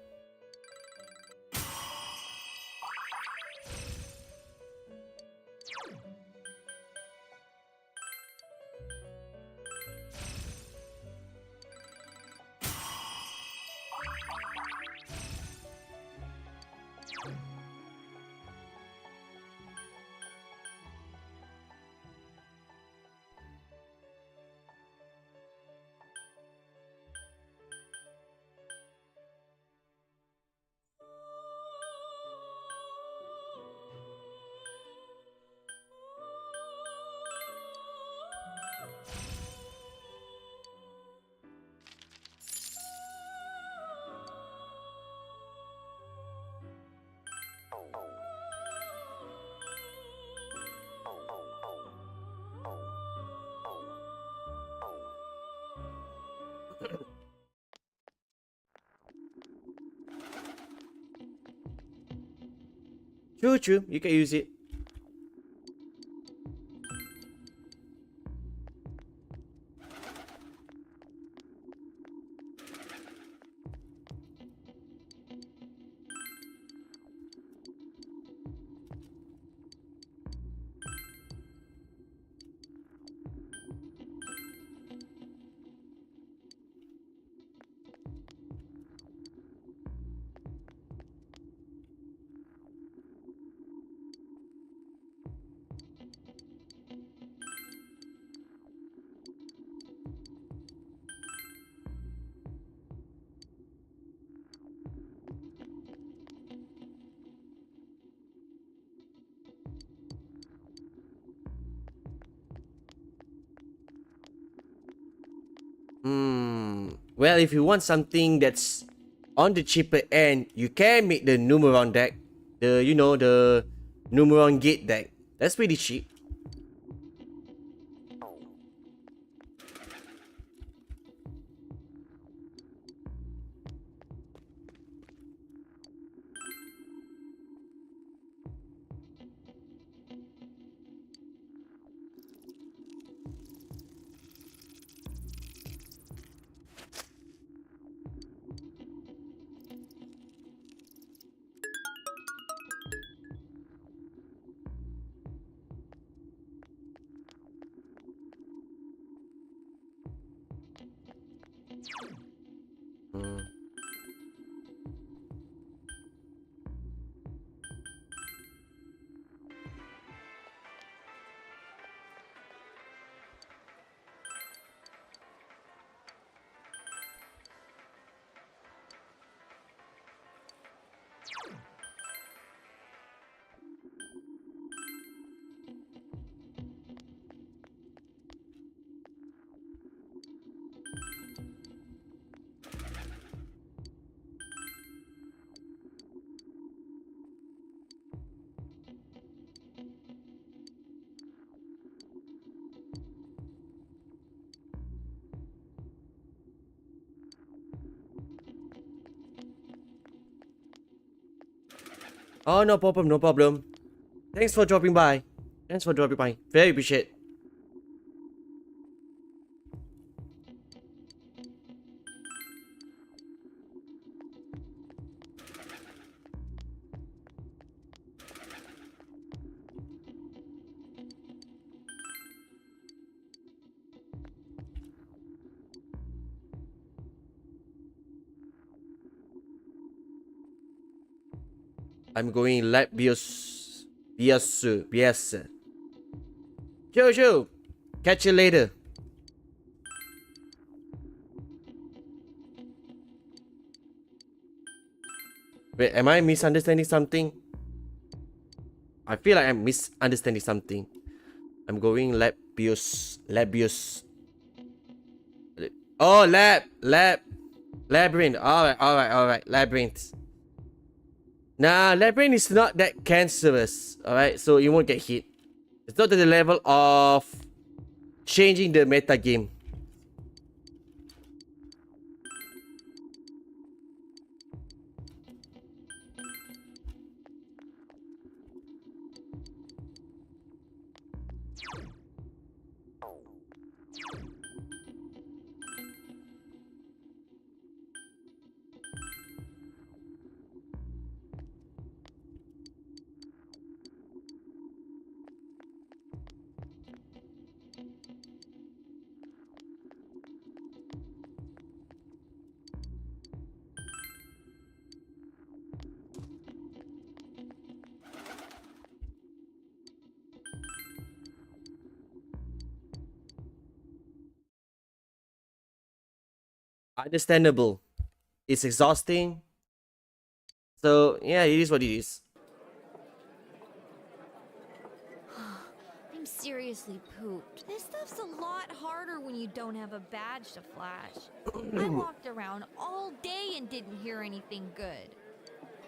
True, you can use it. Well, if you want something that's on the cheaper end, you can make the Numeron deck. The Numeron Gate deck. That's pretty cheap. Oh, no problem, no problem. Thanks for dropping by. Very appreciate. I'm going Bias. Jojo, catch you later. Wait, am I misunderstanding something? I feel like I'm misunderstanding something. I'm going Labius. Oh, Labyrinth. Alright. Labyrinth. Nah, Labyrinth is not that cancerous. Alright, so you won't get hit. It's not to the level of changing the meta game. Understandable. It's exhausting. So yeah, it is what it is. I'm seriously pooped. This stuff's a lot harder when you don't have a badge to flash. I walked around all day and didn't hear anything good.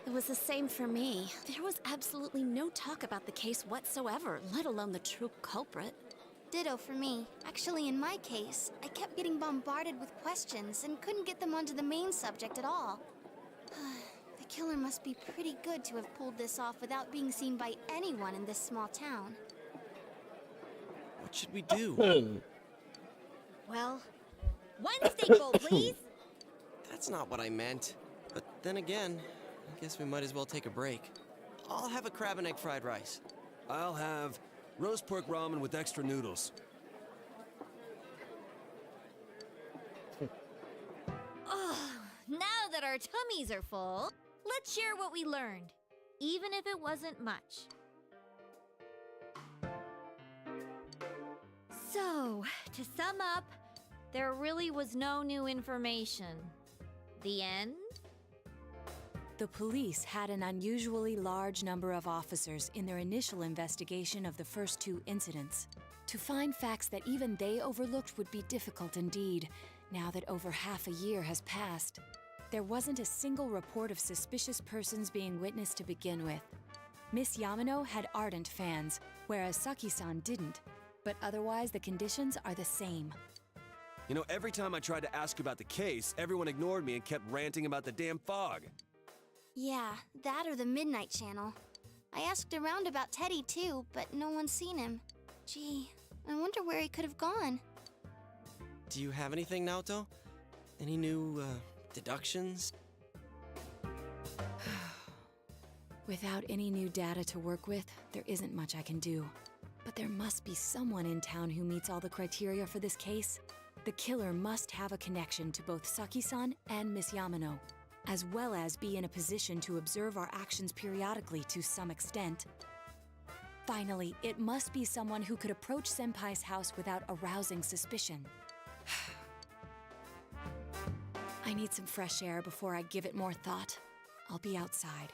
It was the same for me. There was absolutely no talk about the case whatsoever, let alone the true culprit. Ditto for me. Actually, in my case, I kept getting bombarded with questions and couldn't get them onto the main subject at all. The killer must be pretty good to have pulled this off without being seen by anyone in this small town. What should we do? Well, one steak bowl, please. That's not what I meant. But then again, I guess we might as well take a break. I'll have a crab and egg fried rice. I'll have roast pork ramen with extra noodles. Now that our tummies are full, let's share what we learned, even if it wasn't much. So, to sum up, there really was no new information. The end? The police had an unusually large number of officers in their initial investigation of the first two incidents. To find facts that even they overlooked would be difficult indeed, now that over half a year has passed. There wasn't a single report of suspicious persons being witnessed to begin with. Miss Yamano had ardent fans, whereas Saki-san didn't, but otherwise the conditions are the same. You know, every time I tried to ask about the case, everyone ignored me and kept ranting about the damn fog. Yeah, that or the Midnight Channel. I asked around about Teddy too, but no one's seen him. Gee, I wonder where he could have gone. Do you have anything, Naoto? Any new, deductions? Without any new data to work with, there isn't much I can do. But there must be someone in town who meets all the criteria for this case. The killer must have a connection to both Saki-san and Miss Yamano, as well as be in a position to observe our actions periodically to some extent. Finally, it must be someone who could approach Senpai's house without arousing suspicion. I need some fresh air before I give it more thought. I'll be outside.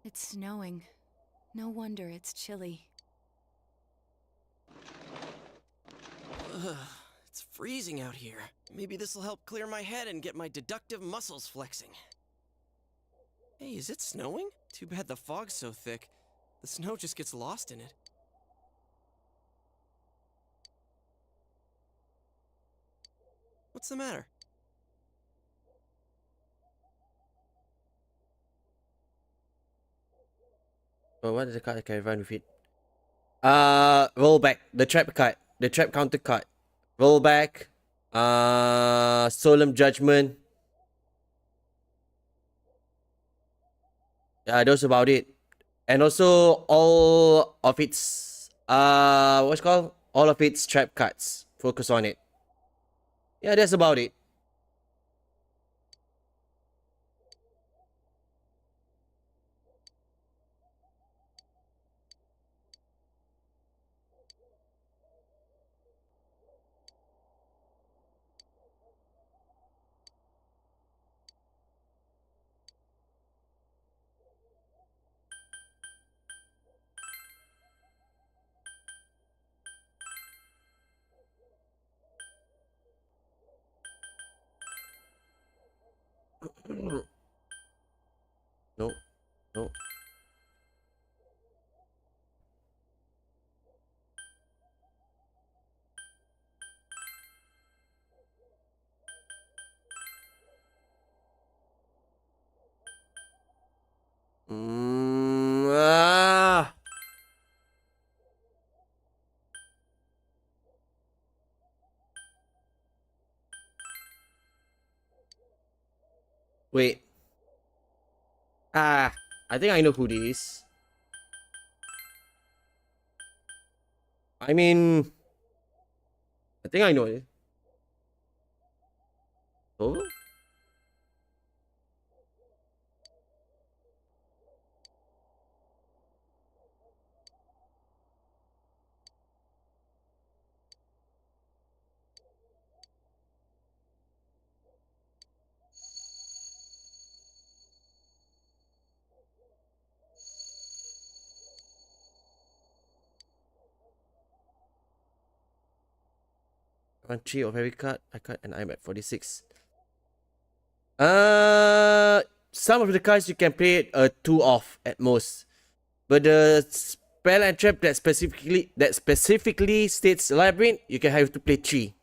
It's snowing. No wonder it's chilly. Ugh, it's freezing out here. Maybe this'll help clear my head and get my deductive muscles flexing. Hey, is it snowing? Too bad the fog's so thick. The snow just gets lost in it. What's the matter? Oh, what is the card I can run with it? Roll back. The trap card. The trap counter card. Roll back. Solemn judgment. Yeah, that's about it. And also all of its what's it called? All of its trap cards. Focus on it. Yeah, that's about it. No. No. Ah. Wait. I think I know who this is. I mean, I think I know it. Oh? On 3 of every card, I cut and I'm at 46. Some of the cards you can play 2 off at most. But the spell and trap that specifically states labyrinth, you can have to play 3.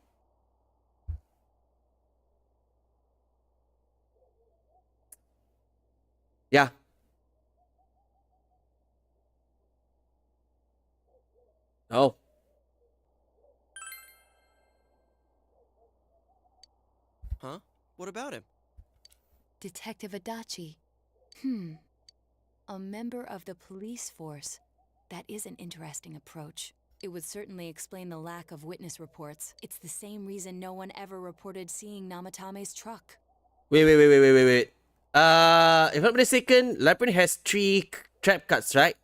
Yeah. Oh. Huh? What about him? Detective Adachi. A member of the police force. That is an interesting approach. It would certainly explain the lack of witness reports. It's the same reason no one ever reported seeing Namatame's truck. Wait. If I'm not mistaken, labyrinth has 3 trap cards, right?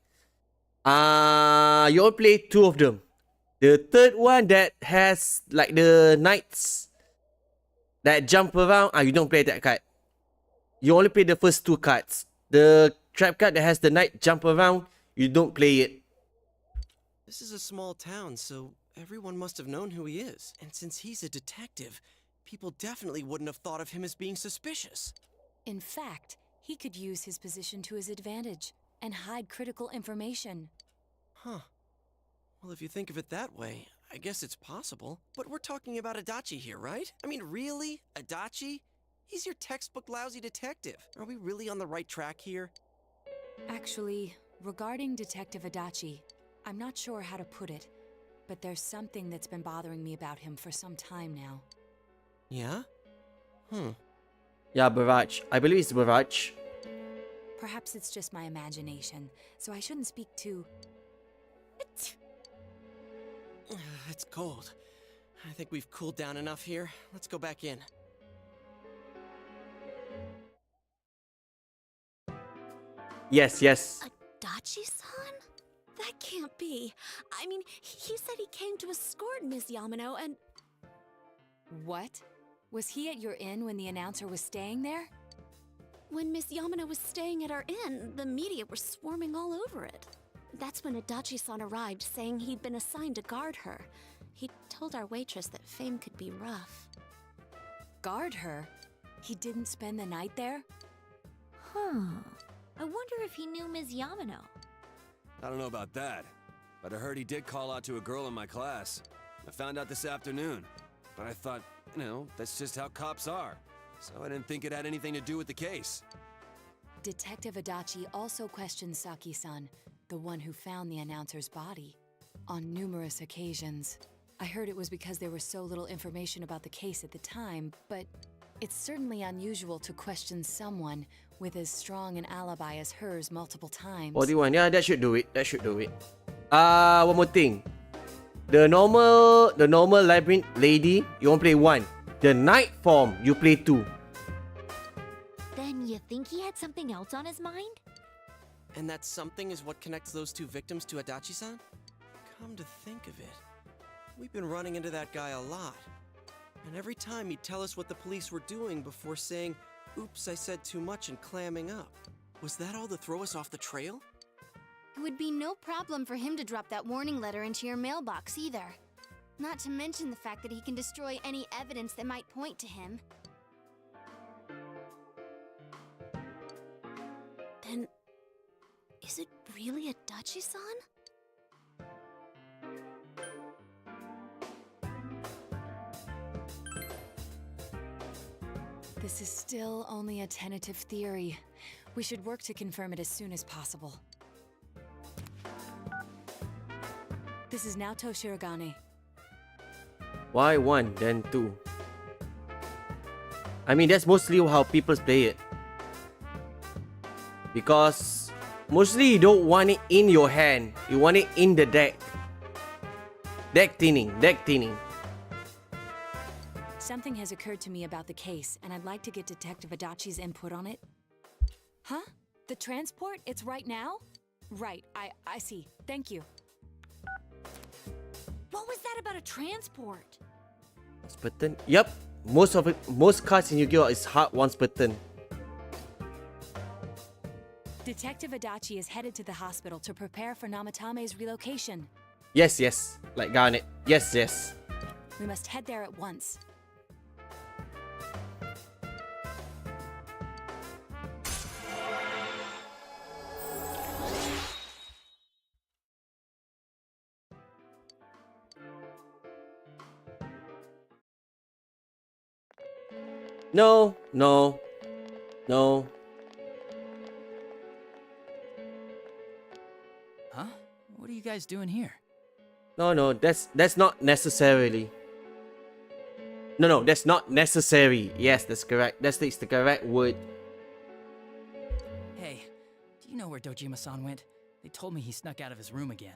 You only play 2 of them. The third one that has like the knights that jump around, you don't play that card. You only play the first 2 cards. The trap card that has the knight jump around, you don't play it. This is a small town, so everyone must have known who he is. And since he's a detective, people definitely wouldn't have thought of him as being suspicious. In fact, he could use his position to his advantage and hide critical information. Huh. Well, if you think of it that way, I guess it's possible. But we're talking about Adachi here, right? I mean, really? Adachi? He's your textbook lousy detective. Are we really on the right track here? Actually, regarding Detective Adachi, I'm not sure how to put it, but there's something that's been bothering me about him for some time now. Yeah? Yeah, barrage. I believe it's barrage. Perhaps it's just my imagination, so I shouldn't speak too... It's cold. I think we've cooled down enough here. Let's go back in. Yes. Adachi-san? That can't be. I mean, he said he came to escort Ms. Yamano and... What? Was he at your inn when the announcer was staying there? When Miss Yamano was staying at our inn, the media were swarming all over it. That's when Adachi-san arrived, saying he'd been assigned to guard her. He told our waitress that fame could be rough. Guard her? He didn't spend the night there? I wonder if he knew Ms. Yamano. I don't know about that, but I heard he did call out to a girl in my class. I found out this afternoon, but I thought, that's just how cops are. So I didn't think it had anything to do with the case. Detective Adachi also questioned Saki-san, the one who found the announcer's body, on numerous occasions. I heard it was because there was so little information about the case at the time, but it's certainly unusual to question someone with as strong an alibi as hers multiple times. 41, yeah, that should do it. One more thing. The normal labyrinth lady, you only play 1. The night form, you play 2. Then you think he had something else on his mind? And that something is what connects those 2 victims to Adachi-san? Come to think of it, we've been running into that guy a lot. And every time he'd tell us what the police were doing before saying, "Oops, I said too much," and clamming up. Was that all to throw us off the trail? It would be no problem for him to drop that warning letter into your mailbox either. Not to mention the fact that he can destroy any evidence that might point to him. Then, is it really Adachi-san? This is still only a tentative theory. We should work to confirm it as soon as possible. This is Naoto Shirogane. Why 1 then 2? I mean, that's mostly how people play it. Because mostly you don't want it in your hand. You want it in the deck. Deck thinning. Something has occurred to me about the case, and I'd like to get Detective Adachi's input on it. Huh? The transport? It's right now? Right, I see. Thank you. What was that about a transport? Once button. Yep. Most cards in Yu-Gi-Oh is hard once button. Detective Adachi is headed to the hospital to prepare for Namatame's relocation. Yes. Like Garnet. Yes. We must head there at once. No. Huh? What are you guys doing here? No, that's not necessarily. No, that's not necessary. Yes, that's correct. That's the correct word. Hey, do you know where Dojima-san went? They told me he snuck out of his room again.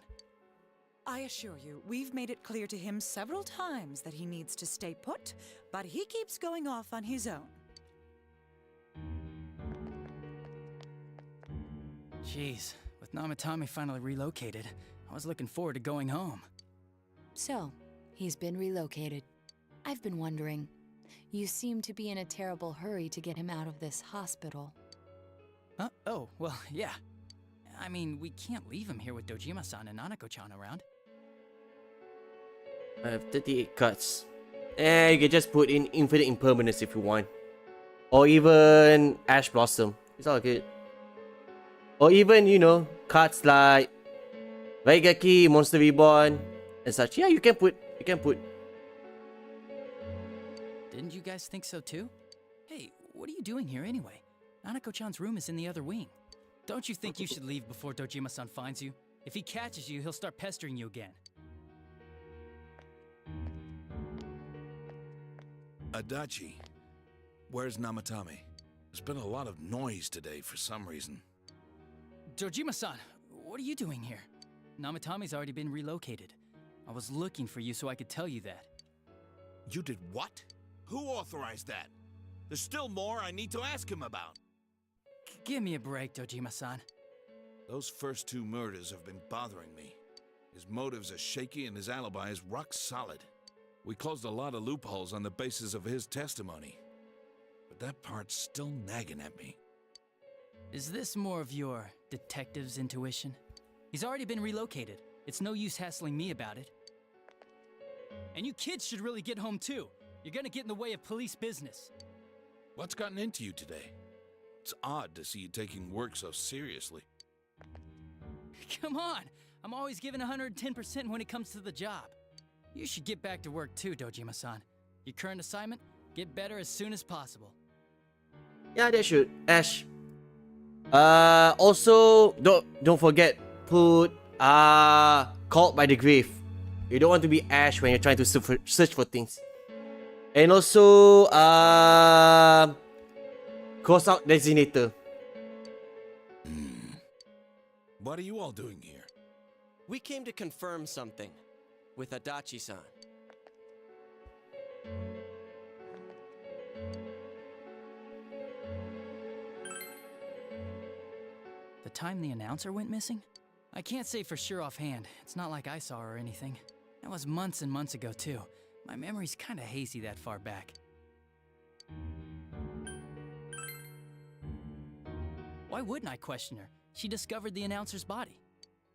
I assure you, we've made it clear to him several times that he needs to stay put, but he keeps going off on his own. Jeez, with Namatame finally relocated, I was looking forward to going home. So, he's been relocated. I've been wondering. You seem to be in a terrible hurry to get him out of this hospital. Huh? Oh, well, yeah. I mean, we can't leave him here with Dojima-san and Nanako-chan around. I have 38 cards. You can just put in Infinite Impermanence if you want. Or even Ash Blossom. It's all good. Or even, cards like Raigeki, Monster Reborn, and such. Yeah, you can put. Didn't you guys think so too? Hey, what are you doing here anyway? Nanako-chan's room is in the other wing. Don't you think you should leave before Dojima-san finds you? If he catches you, he'll start pestering you again. Adachi, where's Namatame? There's been a lot of noise today for some reason. Dojima-san, what are you doing here? Namatame's already been relocated. I was looking for you so I could tell you that. You did what? Who authorized that? There's still more I need to ask him about. Give me a break, Dojima-san. Those first two murders have been bothering me. His motives are shaky and his alibi is rock solid. We closed a lot of loopholes on the basis of his testimony. But that part's still nagging at me. Is this more of your detective's intuition? He's already been relocated. It's no use hassling me about it. And you kids should really get home too. You're gonna get in the way of police business. What's gotten into you today? It's odd to see you taking work so seriously. Come on! I'm always giving 110% when it comes to the job. You should get back to work too, Dojima-san. Your current assignment? Get better as soon as possible. Yeah, they should. Ash. Also, don't forget, put Called by the Grave. You don't want to be Ash when you're trying to search for things. And also, cross out Designator. What are you all doing here? We came to confirm something with Adachi-san. The time the announcer went missing? I can't say for sure offhand. It's not like I saw her or anything. That was months and months ago too. My memory's kinda hazy that far back. Why wouldn't I question her? She discovered the announcer's body.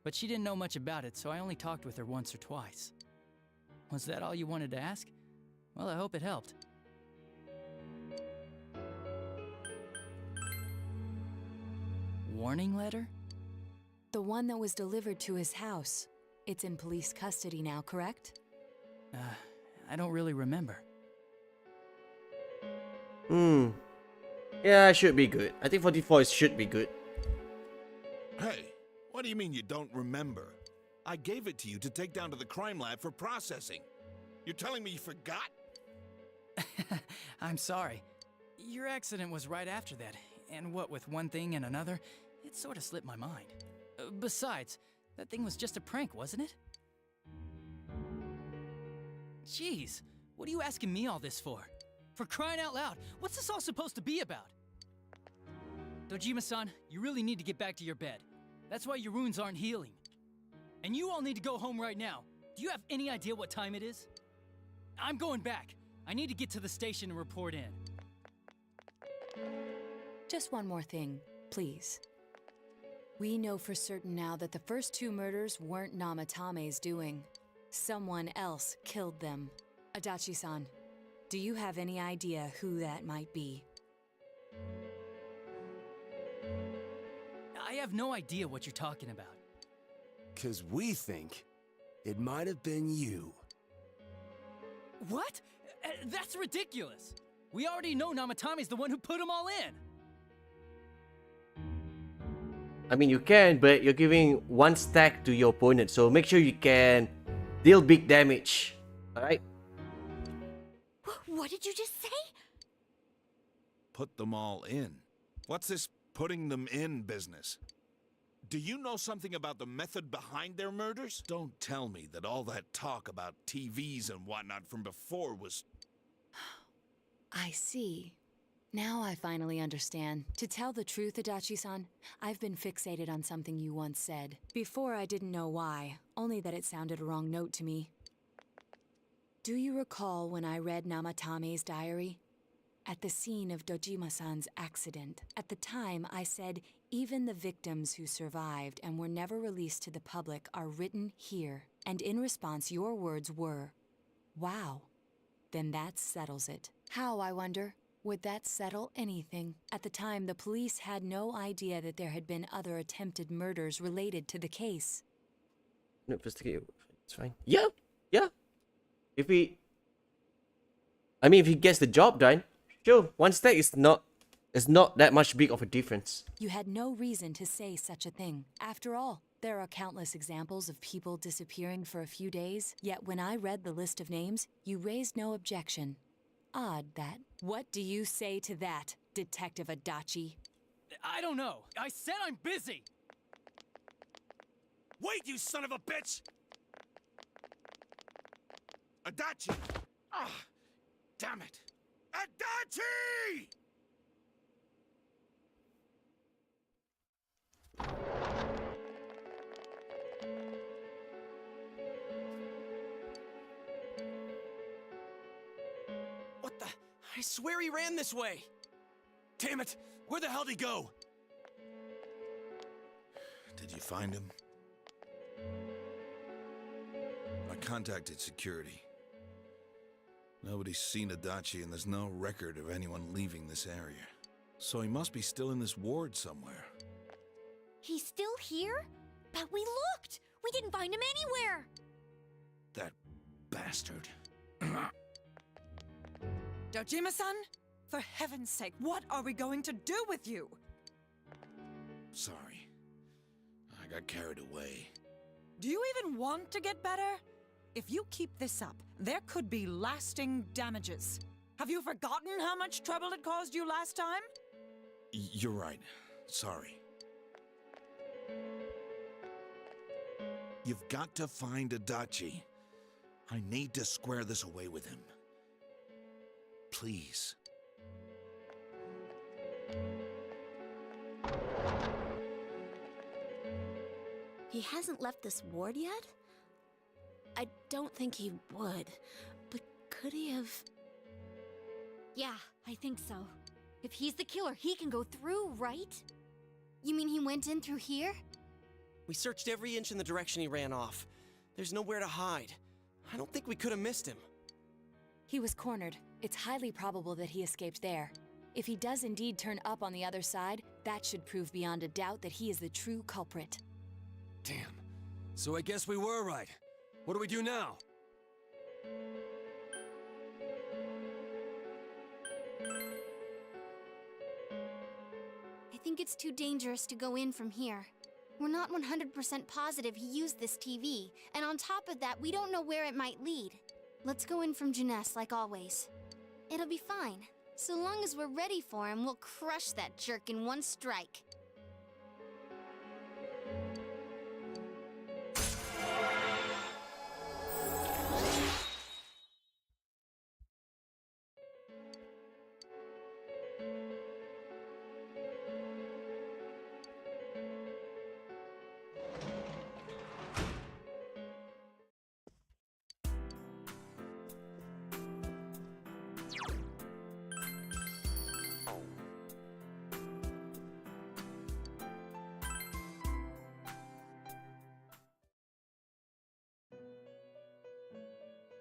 But she didn't know much about it, so I only talked with her once or twice. Was that all you wanted to ask? Well, I hope it helped. Warning letter? The one that was delivered to his house. It's in police custody now, correct? I don't really remember. Yeah, it should be good. I think 44 should be good. Hey, what do you mean you don't remember? I gave it to you to take down to the crime lab for processing. You're telling me you forgot? I'm sorry. Your accident was right after that, and what with one thing and another, it sort of slipped my mind. Besides, that thing was just a prank, wasn't it? Jeez, What are you asking me all this for? For crying out loud, what's this all supposed to be about? Dojima-san, you really need to get back to your bed. That's why your wounds aren't healing. And you all need to go home right now. Do you have any idea what time it is? I'm going back. I need to get to the station and report in. Just one more thing, please. We know for certain now that the first 2 murders weren't Namatame's doing. Someone else killed them. Adachi-san, do you have any idea who that might be? I have no idea what you're talking about. 'Cause we think it might have been you. What? That's ridiculous. We already know Namatame's the one who put them all in. I mean, you can, but you're giving 1 stack to your opponent, so make sure you can deal big damage. Alright? What did you just say? Put them all in. What's this putting them in business? Do you know something about the method behind their murders? Don't tell me that all that talk about TVs and whatnot from before was... I see. Now I finally understand. To tell the truth, Adachi-san, I've been fixated on something you once said. Before I didn't know why, only that it sounded a wrong note to me. Do you recall when I read Namatame's diary? At the scene of Dojima-san's accident, at the time I said, even the victims who survived and were never released to the public are written here. And in response, your words were, wow. Then that settles it. How, I wonder? Would that settle anything? At the time, the police had no idea that there had been other attempted murders related to the case. No, investigate. It's fine. Yeah, yeah. If he gets the job done, sure. 1 stack is not that much big of a difference. You had no reason to say such a thing. After all, there are countless examples of people disappearing for a few days, yet when I read the list of names, you raised no objection. Odd that. What do you say to that, Detective Adachi? I don't know. I said I'm busy. Wait, you son of a bitch! Adachi! Ah, damn it! Adachi! What the? I swear he ran this way. Damn it! Where the hell did he go? Did you find him? I contacted security. Nobody's seen Adachi, and there's no record of anyone leaving this area. So he must be still in this ward somewhere. He's still here? But we looked! We didn't find him anywhere! That bastard. Dojima-san? For heaven's sake, what are we going to do with you? Sorry. I got carried away. Do you even want to get better? If you keep this up, there could be lasting damages. Have you forgotten how much trouble it caused you last time? You're right. Sorry. You've got to find Adachi. I need to square this away with him. Please. He hasn't left this ward yet? I don't think he would, but could he have... Yeah, I think so. If he's the killer, he can go through, right? You mean he went in through here? We searched every inch in the direction he ran off. There's nowhere to hide. I don't think we could have missed him. He was cornered. It's highly probable that he escaped there. If he does indeed turn up on the other side, that should prove beyond a doubt that he is the true culprit. Damn. So I guess we were right. What do we do now? I think it's too dangerous to go in from here. We're not 100% positive he used this TV, and on top of that, we don't know where it might lead. Let's go in from Jeunesse like always. It'll be fine. So long as we're ready for him, we'll crush that jerk in 1 strike.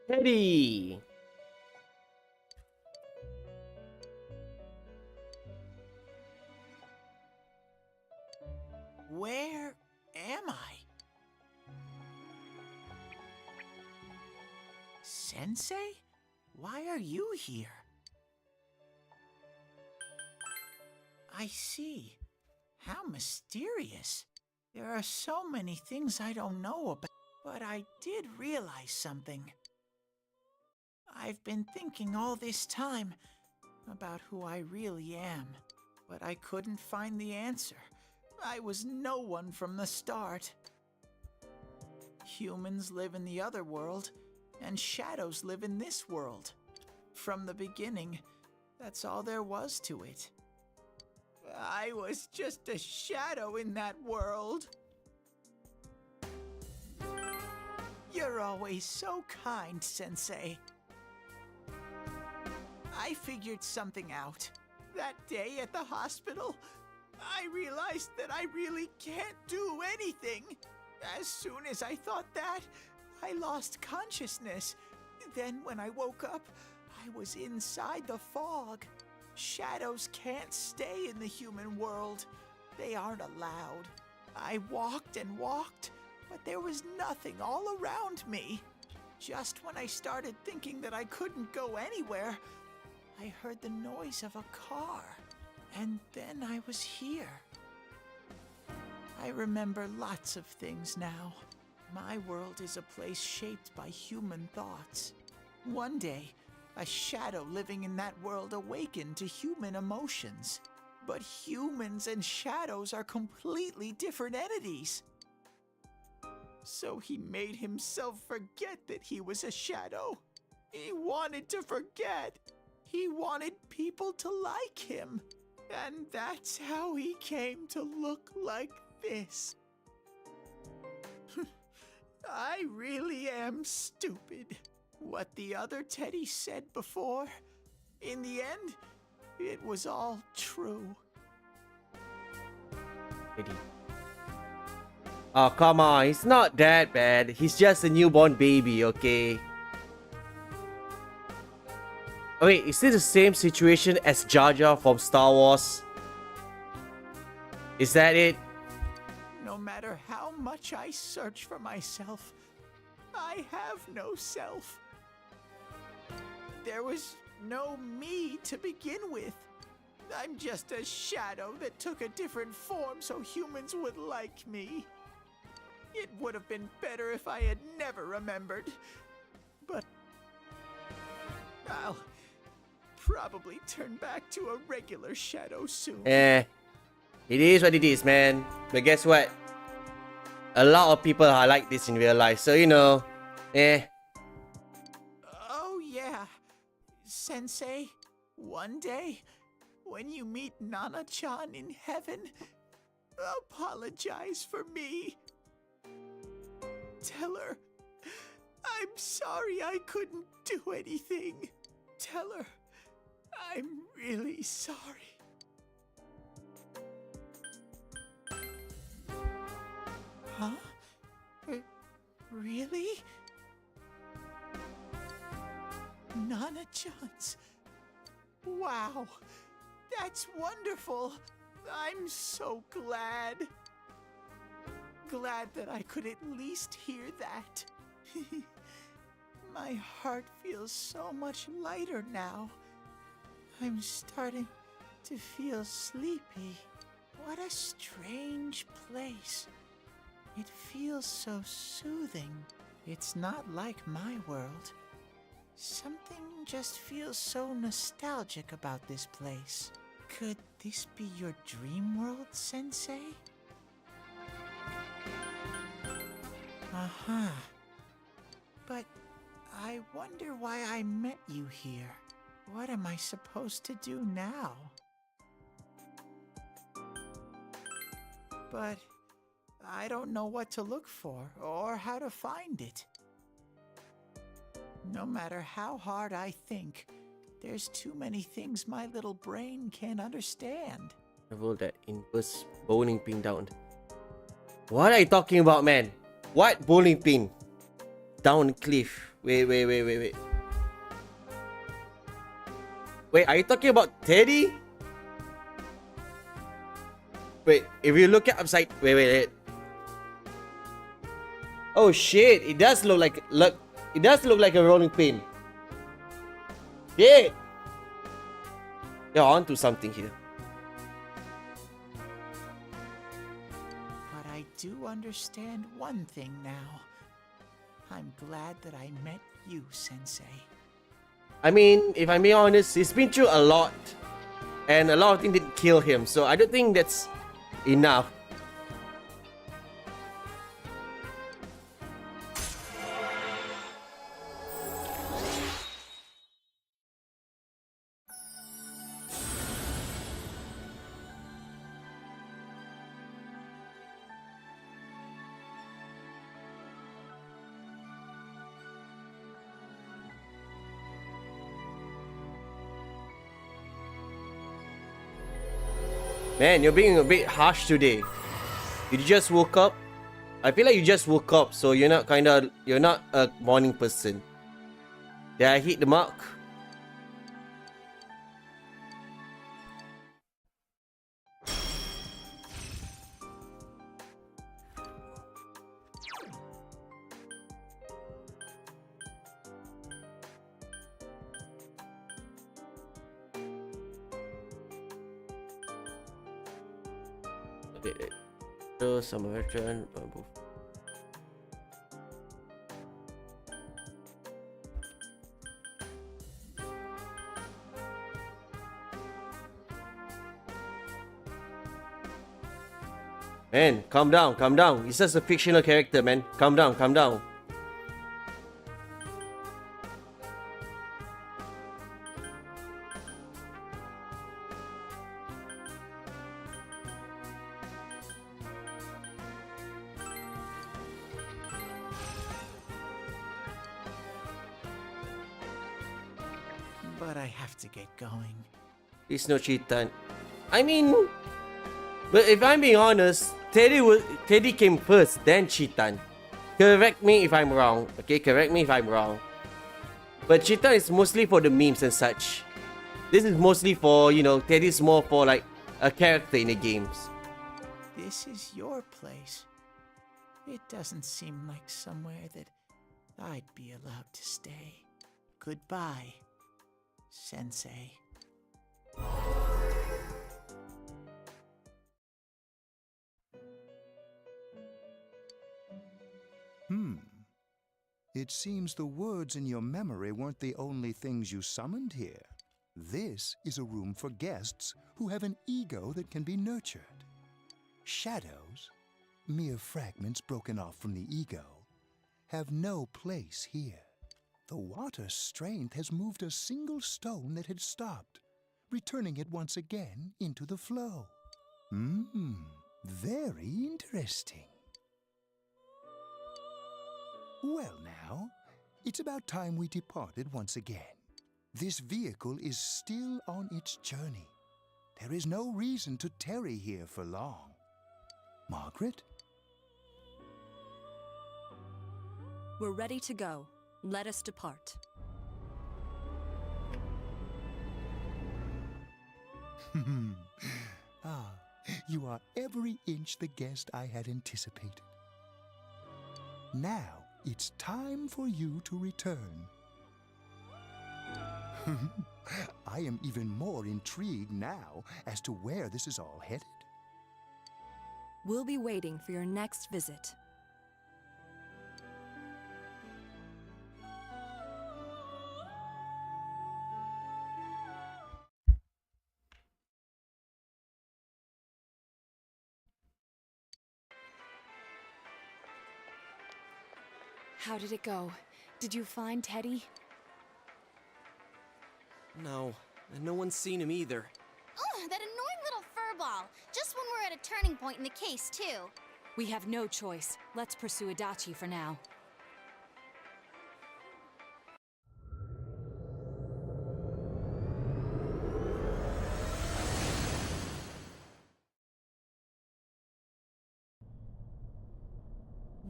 Teddy. Where am I? Sensei? Why are you here? I see. How mysterious. There are so many things I don't know about, but I did realize something. I've been thinking all this time about who I really am, but I couldn't find the answer. I was no one from the start. Humans live in the other world, and shadows live in this world. From the beginning, that's all there was to it. I was just a shadow in that world. You're always so kind, Sensei. I figured something out. That day at the hospital, I realized that I really can't do anything. As soon as I thought that, I lost consciousness. Then when I woke up, I was inside the fog. Shadows can't stay in the human world. They aren't allowed. I walked and walked, but there was nothing all around me. Just when I started thinking that I couldn't go anywhere, I heard the noise of a car, and then I was here. I remember lots of things now. My world is a place shaped by human thoughts. One day, a shadow living in that world awakened to human emotions. But humans and shadows are completely different entities. So he made himself forget that he was a shadow. He wanted to forget. He wanted people to like him. And that's how he came to look like this. I really am stupid. What the other Teddy said before, in the end, it was all true. Teddy. Oh, come on. He's not that bad. He's just a newborn baby, okay? Oh, wait, is this the same situation as Jar Jar from Star Wars? Is that it? No matter how much I search for myself, I have no self. There was no me to begin with. I'm just a shadow that took a different form so humans would like me. It would have been better if I had never remembered. But I'll probably turn back to a regular shadow soon. It is what it is, man. But guess what? A lot of people are like this in real life, so you know, Oh yeah, Sensei, one day, when you meet Nana-chan in heaven, apologize for me. Tell her, I'm sorry I couldn't do anything. Tell her, I'm really sorry. Huh? Really? Nana-chan's. Wow, that's wonderful. I'm so glad. Glad that I could at least hear that. My heart feels so much lighter now. I'm starting to feel sleepy. What a strange place. It feels so soothing. It's not like my world. Something just feels so nostalgic about this place. Could this be your dream world, Sensei? Uh-huh. But I wonder why I met you here. What am I supposed to do now? But I don't know what to look for or how to find it. No matter how hard I think, there's too many things my little brain can't understand. Roll that inverse bowling pin down. What are you talking about, man? What bowling pin? Down cliff. Wait. Wait, are you talking about Teddy? Wait, if you look at upside, wait. Oh shit! It does look like It does look like a rolling pin. Yeah. You're onto something here. But I do understand one thing now. I'm glad that I met you, Sensei. I mean, if I'm being honest, he's been through a lot. And a lot of things didn't kill him, so I don't think that's enough. Man, you're being a bit harsh today. You just woke up. I feel like you just woke up, so you're not a morning person. Did I hit the mark? Okay. So some veteran both. Man, calm down. He's just a fictional character, man. Calm down. But I have to get going. It's no cheating. I mean, but if I'm being honest, Teddy came first, then Chitan. Correct me if I'm wrong. Okay, correct me if I'm wrong. But Chitan is mostly for the memes and such. This is mostly for, Teddy's more for like a character in the games. This is your place. It doesn't seem like somewhere that I'd be allowed to stay. Goodbye, Sensei. It seems the words in your memory weren't the only things you summoned here. This is a room for guests who have an ego that can be nurtured. Shadows, mere fragments broken off from the ego, have no place here. The water's strength has moved a single stone that had stopped, returning it once again into the flow. Very interesting. Well now, it's about time we departed once again. This vehicle is still on its journey. There is no reason to tarry here for long. Margaret? We're ready to go. Let us depart. You are every inch the guest I had anticipated. Now, it's time for you to return. I am even more intrigued now as to where this is all headed. We'll be waiting for your next visit. How did it go? Did you find Teddy? No, and no one's seen him either. Oh, that annoying little furball. Just when we're at a turning point in the case, too. We have no choice. Let's pursue Adachi for now.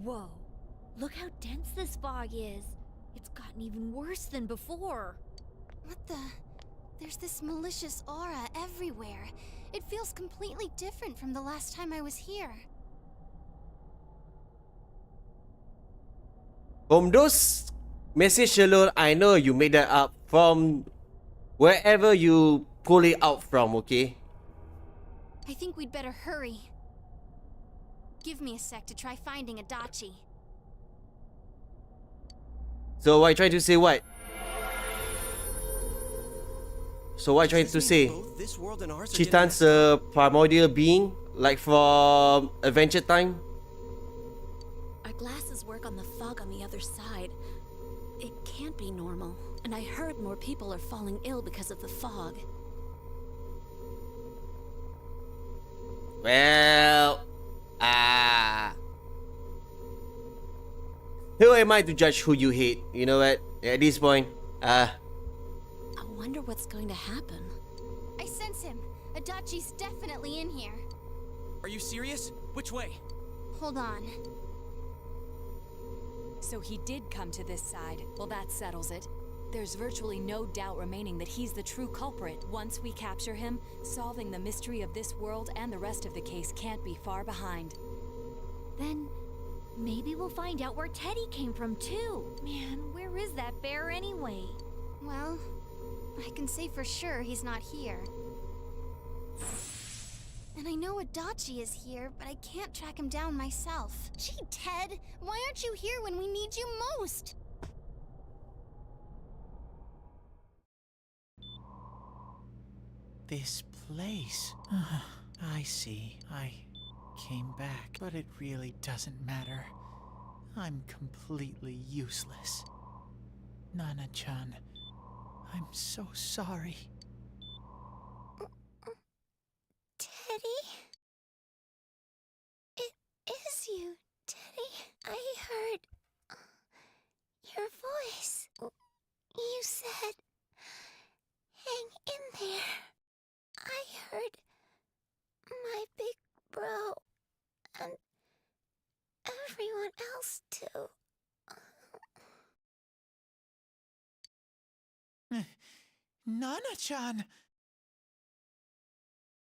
Whoa. Look how dense this fog is. It's gotten even worse than before. What the? There's this malicious aura everywhere. It feels completely different from the last time I was here. From those message alone, I know you made that up from wherever you pull it out from, okay? I think we'd better hurry. Give me a sec to try finding Adachi. So what are you trying to say what? So what are you trying to say? Both this world and ours are Chitan's a primordial being? Like from Adventure Time? Our glasses work on the fog on the other side. It can't be normal. And I heard more people are falling ill because of the fog. Well, who am I to judge who you hate? You know what? At this point, I wonder what's going to happen. I sense him. Adachi's definitely in here. Are you serious? Which way? Hold on. So he did come to this side. Well, that settles it. There's virtually no doubt remaining that he's the true culprit. Once we capture him, solving the mystery of this world and the rest of the case can't be far behind. Then maybe we'll find out where Teddy came from too. Man, where is that bear anyway? Well, I can say for sure he's not here. And I know Adachi is here, but I can't track him down myself. Gee, Ted, why aren't you here when we need you most? This place. I see. I came back, but it really doesn't matter. I'm completely useless. Nana-chan, I'm so sorry. Teddy? It is you, Teddy. I heard your voice. You said, hang in there. I heard my big bro and everyone else too. Nana-chan!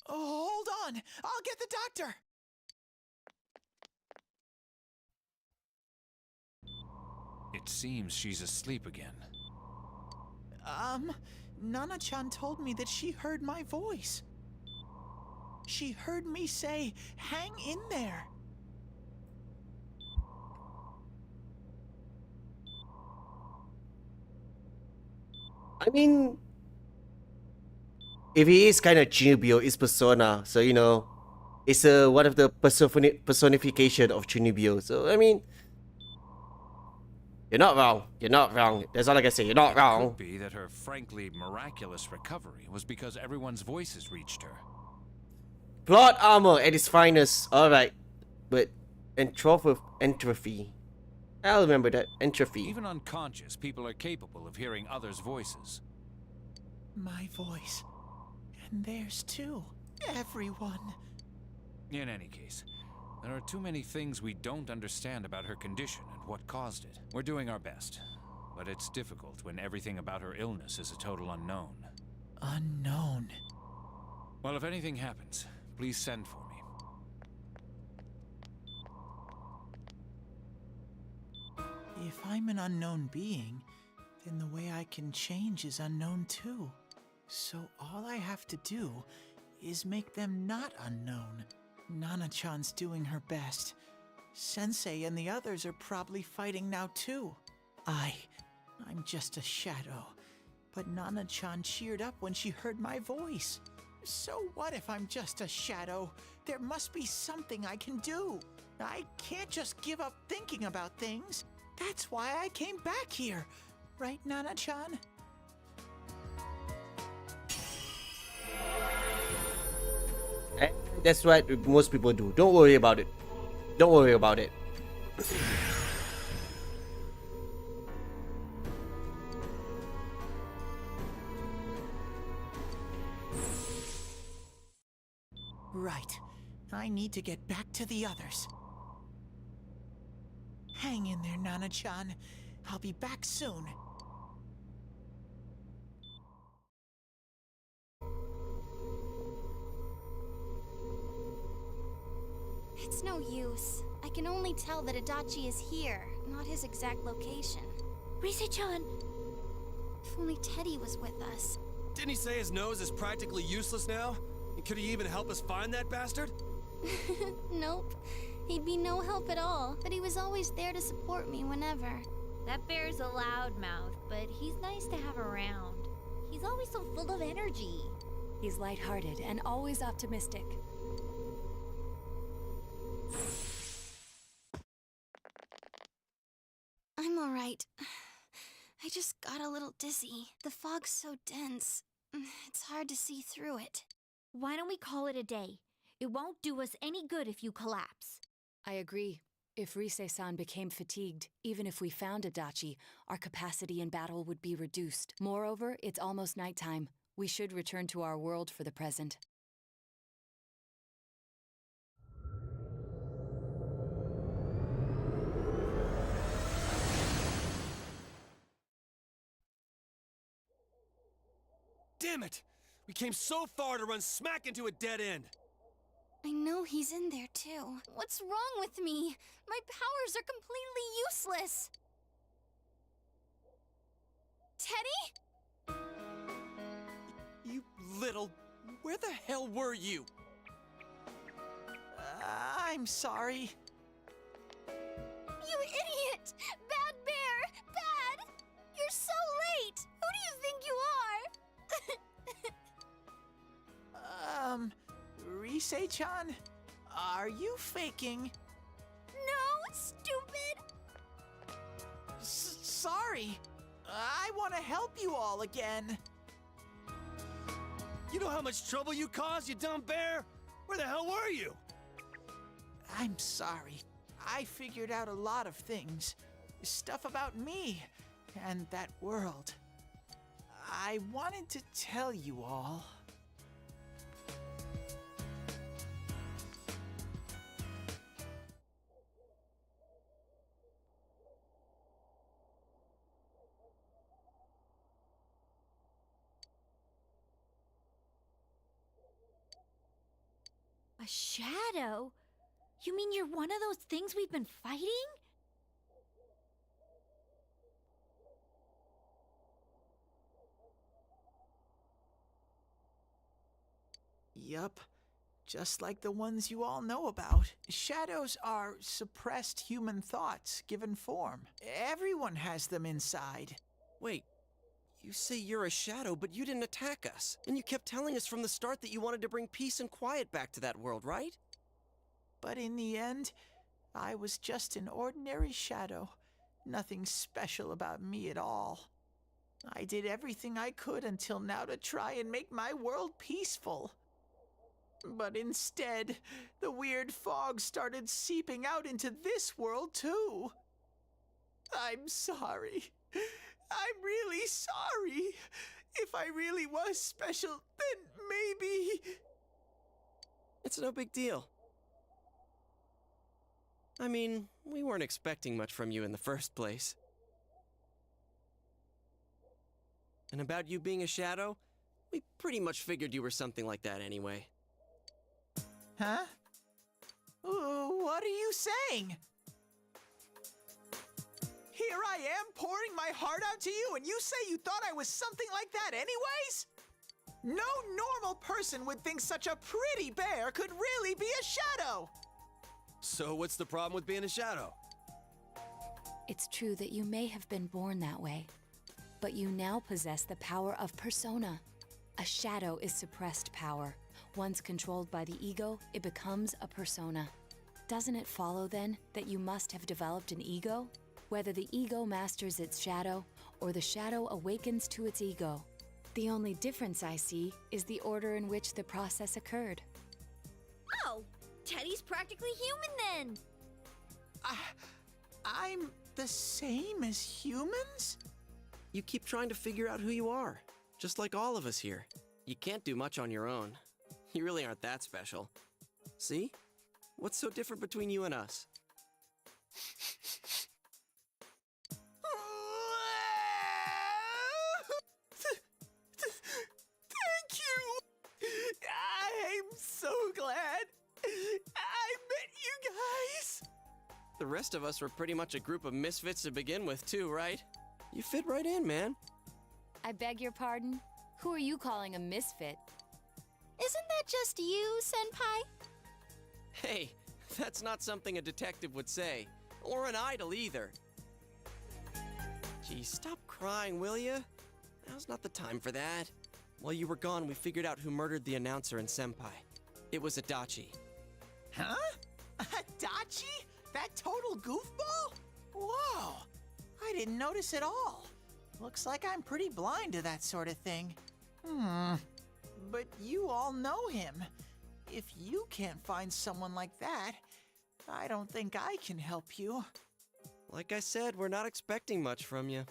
Oh, hold on! I'll get the doctor! It seems she's asleep again. Nana-chan told me that she heard my voice. She heard me say, hang in there. I mean, if he is kind of Chunibyo, it's Persona, so you know, it's one of the personification of Chunibyo. So I mean, you're not wrong. You're not wrong. That's all I can say. You're not It wrong. could be that her frankly miraculous recovery was because everyone's voices reached her. Plot armor at its finest. All right, but entropy. I'll remember that. Entropy. Even unconscious, people are capable of hearing others' voices. My voice. And theirs too. Everyone. In any case, there are too many things we don't understand about her condition and what caused it. We're doing our best, but it's difficult when everything about her illness is a total unknown. Unknown. Well, if anything happens, please send for me. If I'm an unknown being, then the way I can change is unknown too. So all I have to do is make them not unknown. Nana-chan's doing her best. Sensei and the others are probably fighting now too. I'm just a shadow. But Nana-chan cheered up when she heard my voice. So what if I'm just a shadow? There must be something I can do. I can't just give up thinking about things. That's why I came back here. Right, Nana-chan? That's what most people do. Don't worry about it. Don't worry about it. Right. I need to get back to the others. Hang in there, Nana-chan. I'll be back soon. It's no use. I can only tell that Adachi is here, not his exact location. Rise-chan! If only Teddy was with us. Didn't he say his nose is practically useless now? And could he even help us find that bastard? Nope. He'd be no help at all, but he was always there to support me whenever. That bear's a loudmouth, but he's nice to have around. He's always so full of energy. He's lighthearted and always optimistic. I'm alright. I just got a little dizzy. The fog's so dense. It's hard to see through it. Why don't we call it a day? It won't do us any good if you collapse. I agree. If Rise-san became fatigued, even if we found Adachi, our capacity in battle would be reduced. Moreover, it's almost nighttime. We should return to our world for the present. Damn it! We came so far to run smack into a dead end! I know he's in there too. What's wrong with me? My powers are completely useless. Teddy? You little... Where the hell were you? I'm sorry. You idiot! Bad bear! Bad! You're so late! Who do you think you are? Rise-chan? Are you faking? No, stupid! Sorry. I want to help you all again. You know how much trouble you caused, you dumb bear? Where the hell were you? I'm sorry. I figured out a lot of things. Stuff about me and that world. I wanted to tell you all. A shadow? You mean you're one of those things we've been fighting? Yup. Just like the ones you all know about. Shadows are suppressed human thoughts given form. Everyone has them inside. Wait, you say you're a shadow, but you didn't attack us. And you kept telling us from the start that you wanted to bring peace and quiet back to that world, right? But in the end, I was just an ordinary shadow. Nothing special about me at all. I did everything I could until now to try and make my world peaceful. But instead, the weird fog started seeping out into this world too. I'm sorry. I'm really sorry. If I really was special, then maybe... It's no big deal. I mean, we weren't expecting much from you in the first place. And about you being a shadow, we pretty much figured you were something like that anyway. Huh? What are you saying? Here I am pouring my heart out to you, and you say you thought I was something like that anyways? No normal person would think such a pretty bear could really be a shadow! So what's the problem with being a shadow? It's true that you may have been born that way, but you now possess the power of persona. A shadow is suppressed power. Once controlled by the ego, it becomes a persona. Doesn't it follow then that you must have developed an ego? Whether the ego masters its shadow or the shadow awakens to its ego. The only difference I see is the order in which the process occurred. Oh, Teddy's practically human then! I'm the same as humans? You keep trying to figure out who you are, just like all of us here. You can't do much on your own. You really aren't that special. See? What's so different between you and us? so glad I met you guys. The rest of us were pretty much a group of misfits to begin with, too, right? You fit right in, man. I beg your pardon? Who are you calling a misfit? Isn't that just you, Senpai? Hey, that's not something a detective would say. Or an idol, either. Gee, stop crying, will ya? Now's not the time for that. While you were gone, we figured out who murdered the announcer and Senpai. It was Adachi. Huh? Adachi? That total goofball? Whoa! I didn't notice at all. Looks like I'm pretty blind to that sort of thing. But you all know him. If you can't find someone like that, I don't think I can help you. Like I said, we're not expecting much from you.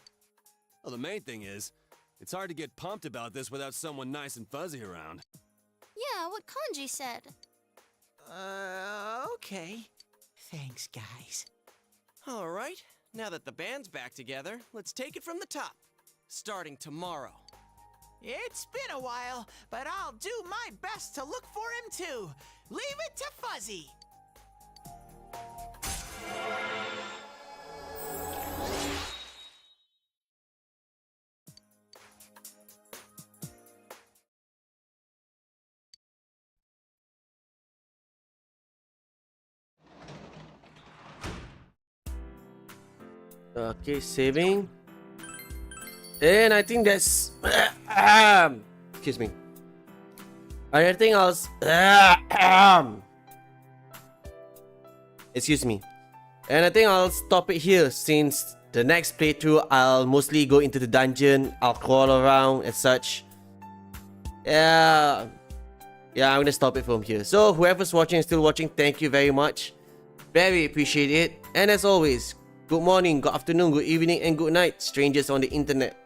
Well, the main thing is, it's hard to get pumped about this without someone nice and fuzzy around. Yeah, what Kanji said. Okay. Thanks, guys. All right, now that the band's back together, let's take it from the top. Starting tomorrow. It's been a while, but I'll do my best to look for him too. Leave it to Fuzzy. Okay, saving. And I think that's excuse me. I think I'll excuse me. And I think I'll stop it here since the next playthrough I'll mostly go into the dungeon, I'll crawl around and such. Yeah, I'm gonna stop it from here. So whoever's watching and still watching, thank you very much. Very appreciate it. And as always, good morning, good afternoon, good evening, and good night, strangers on the internet.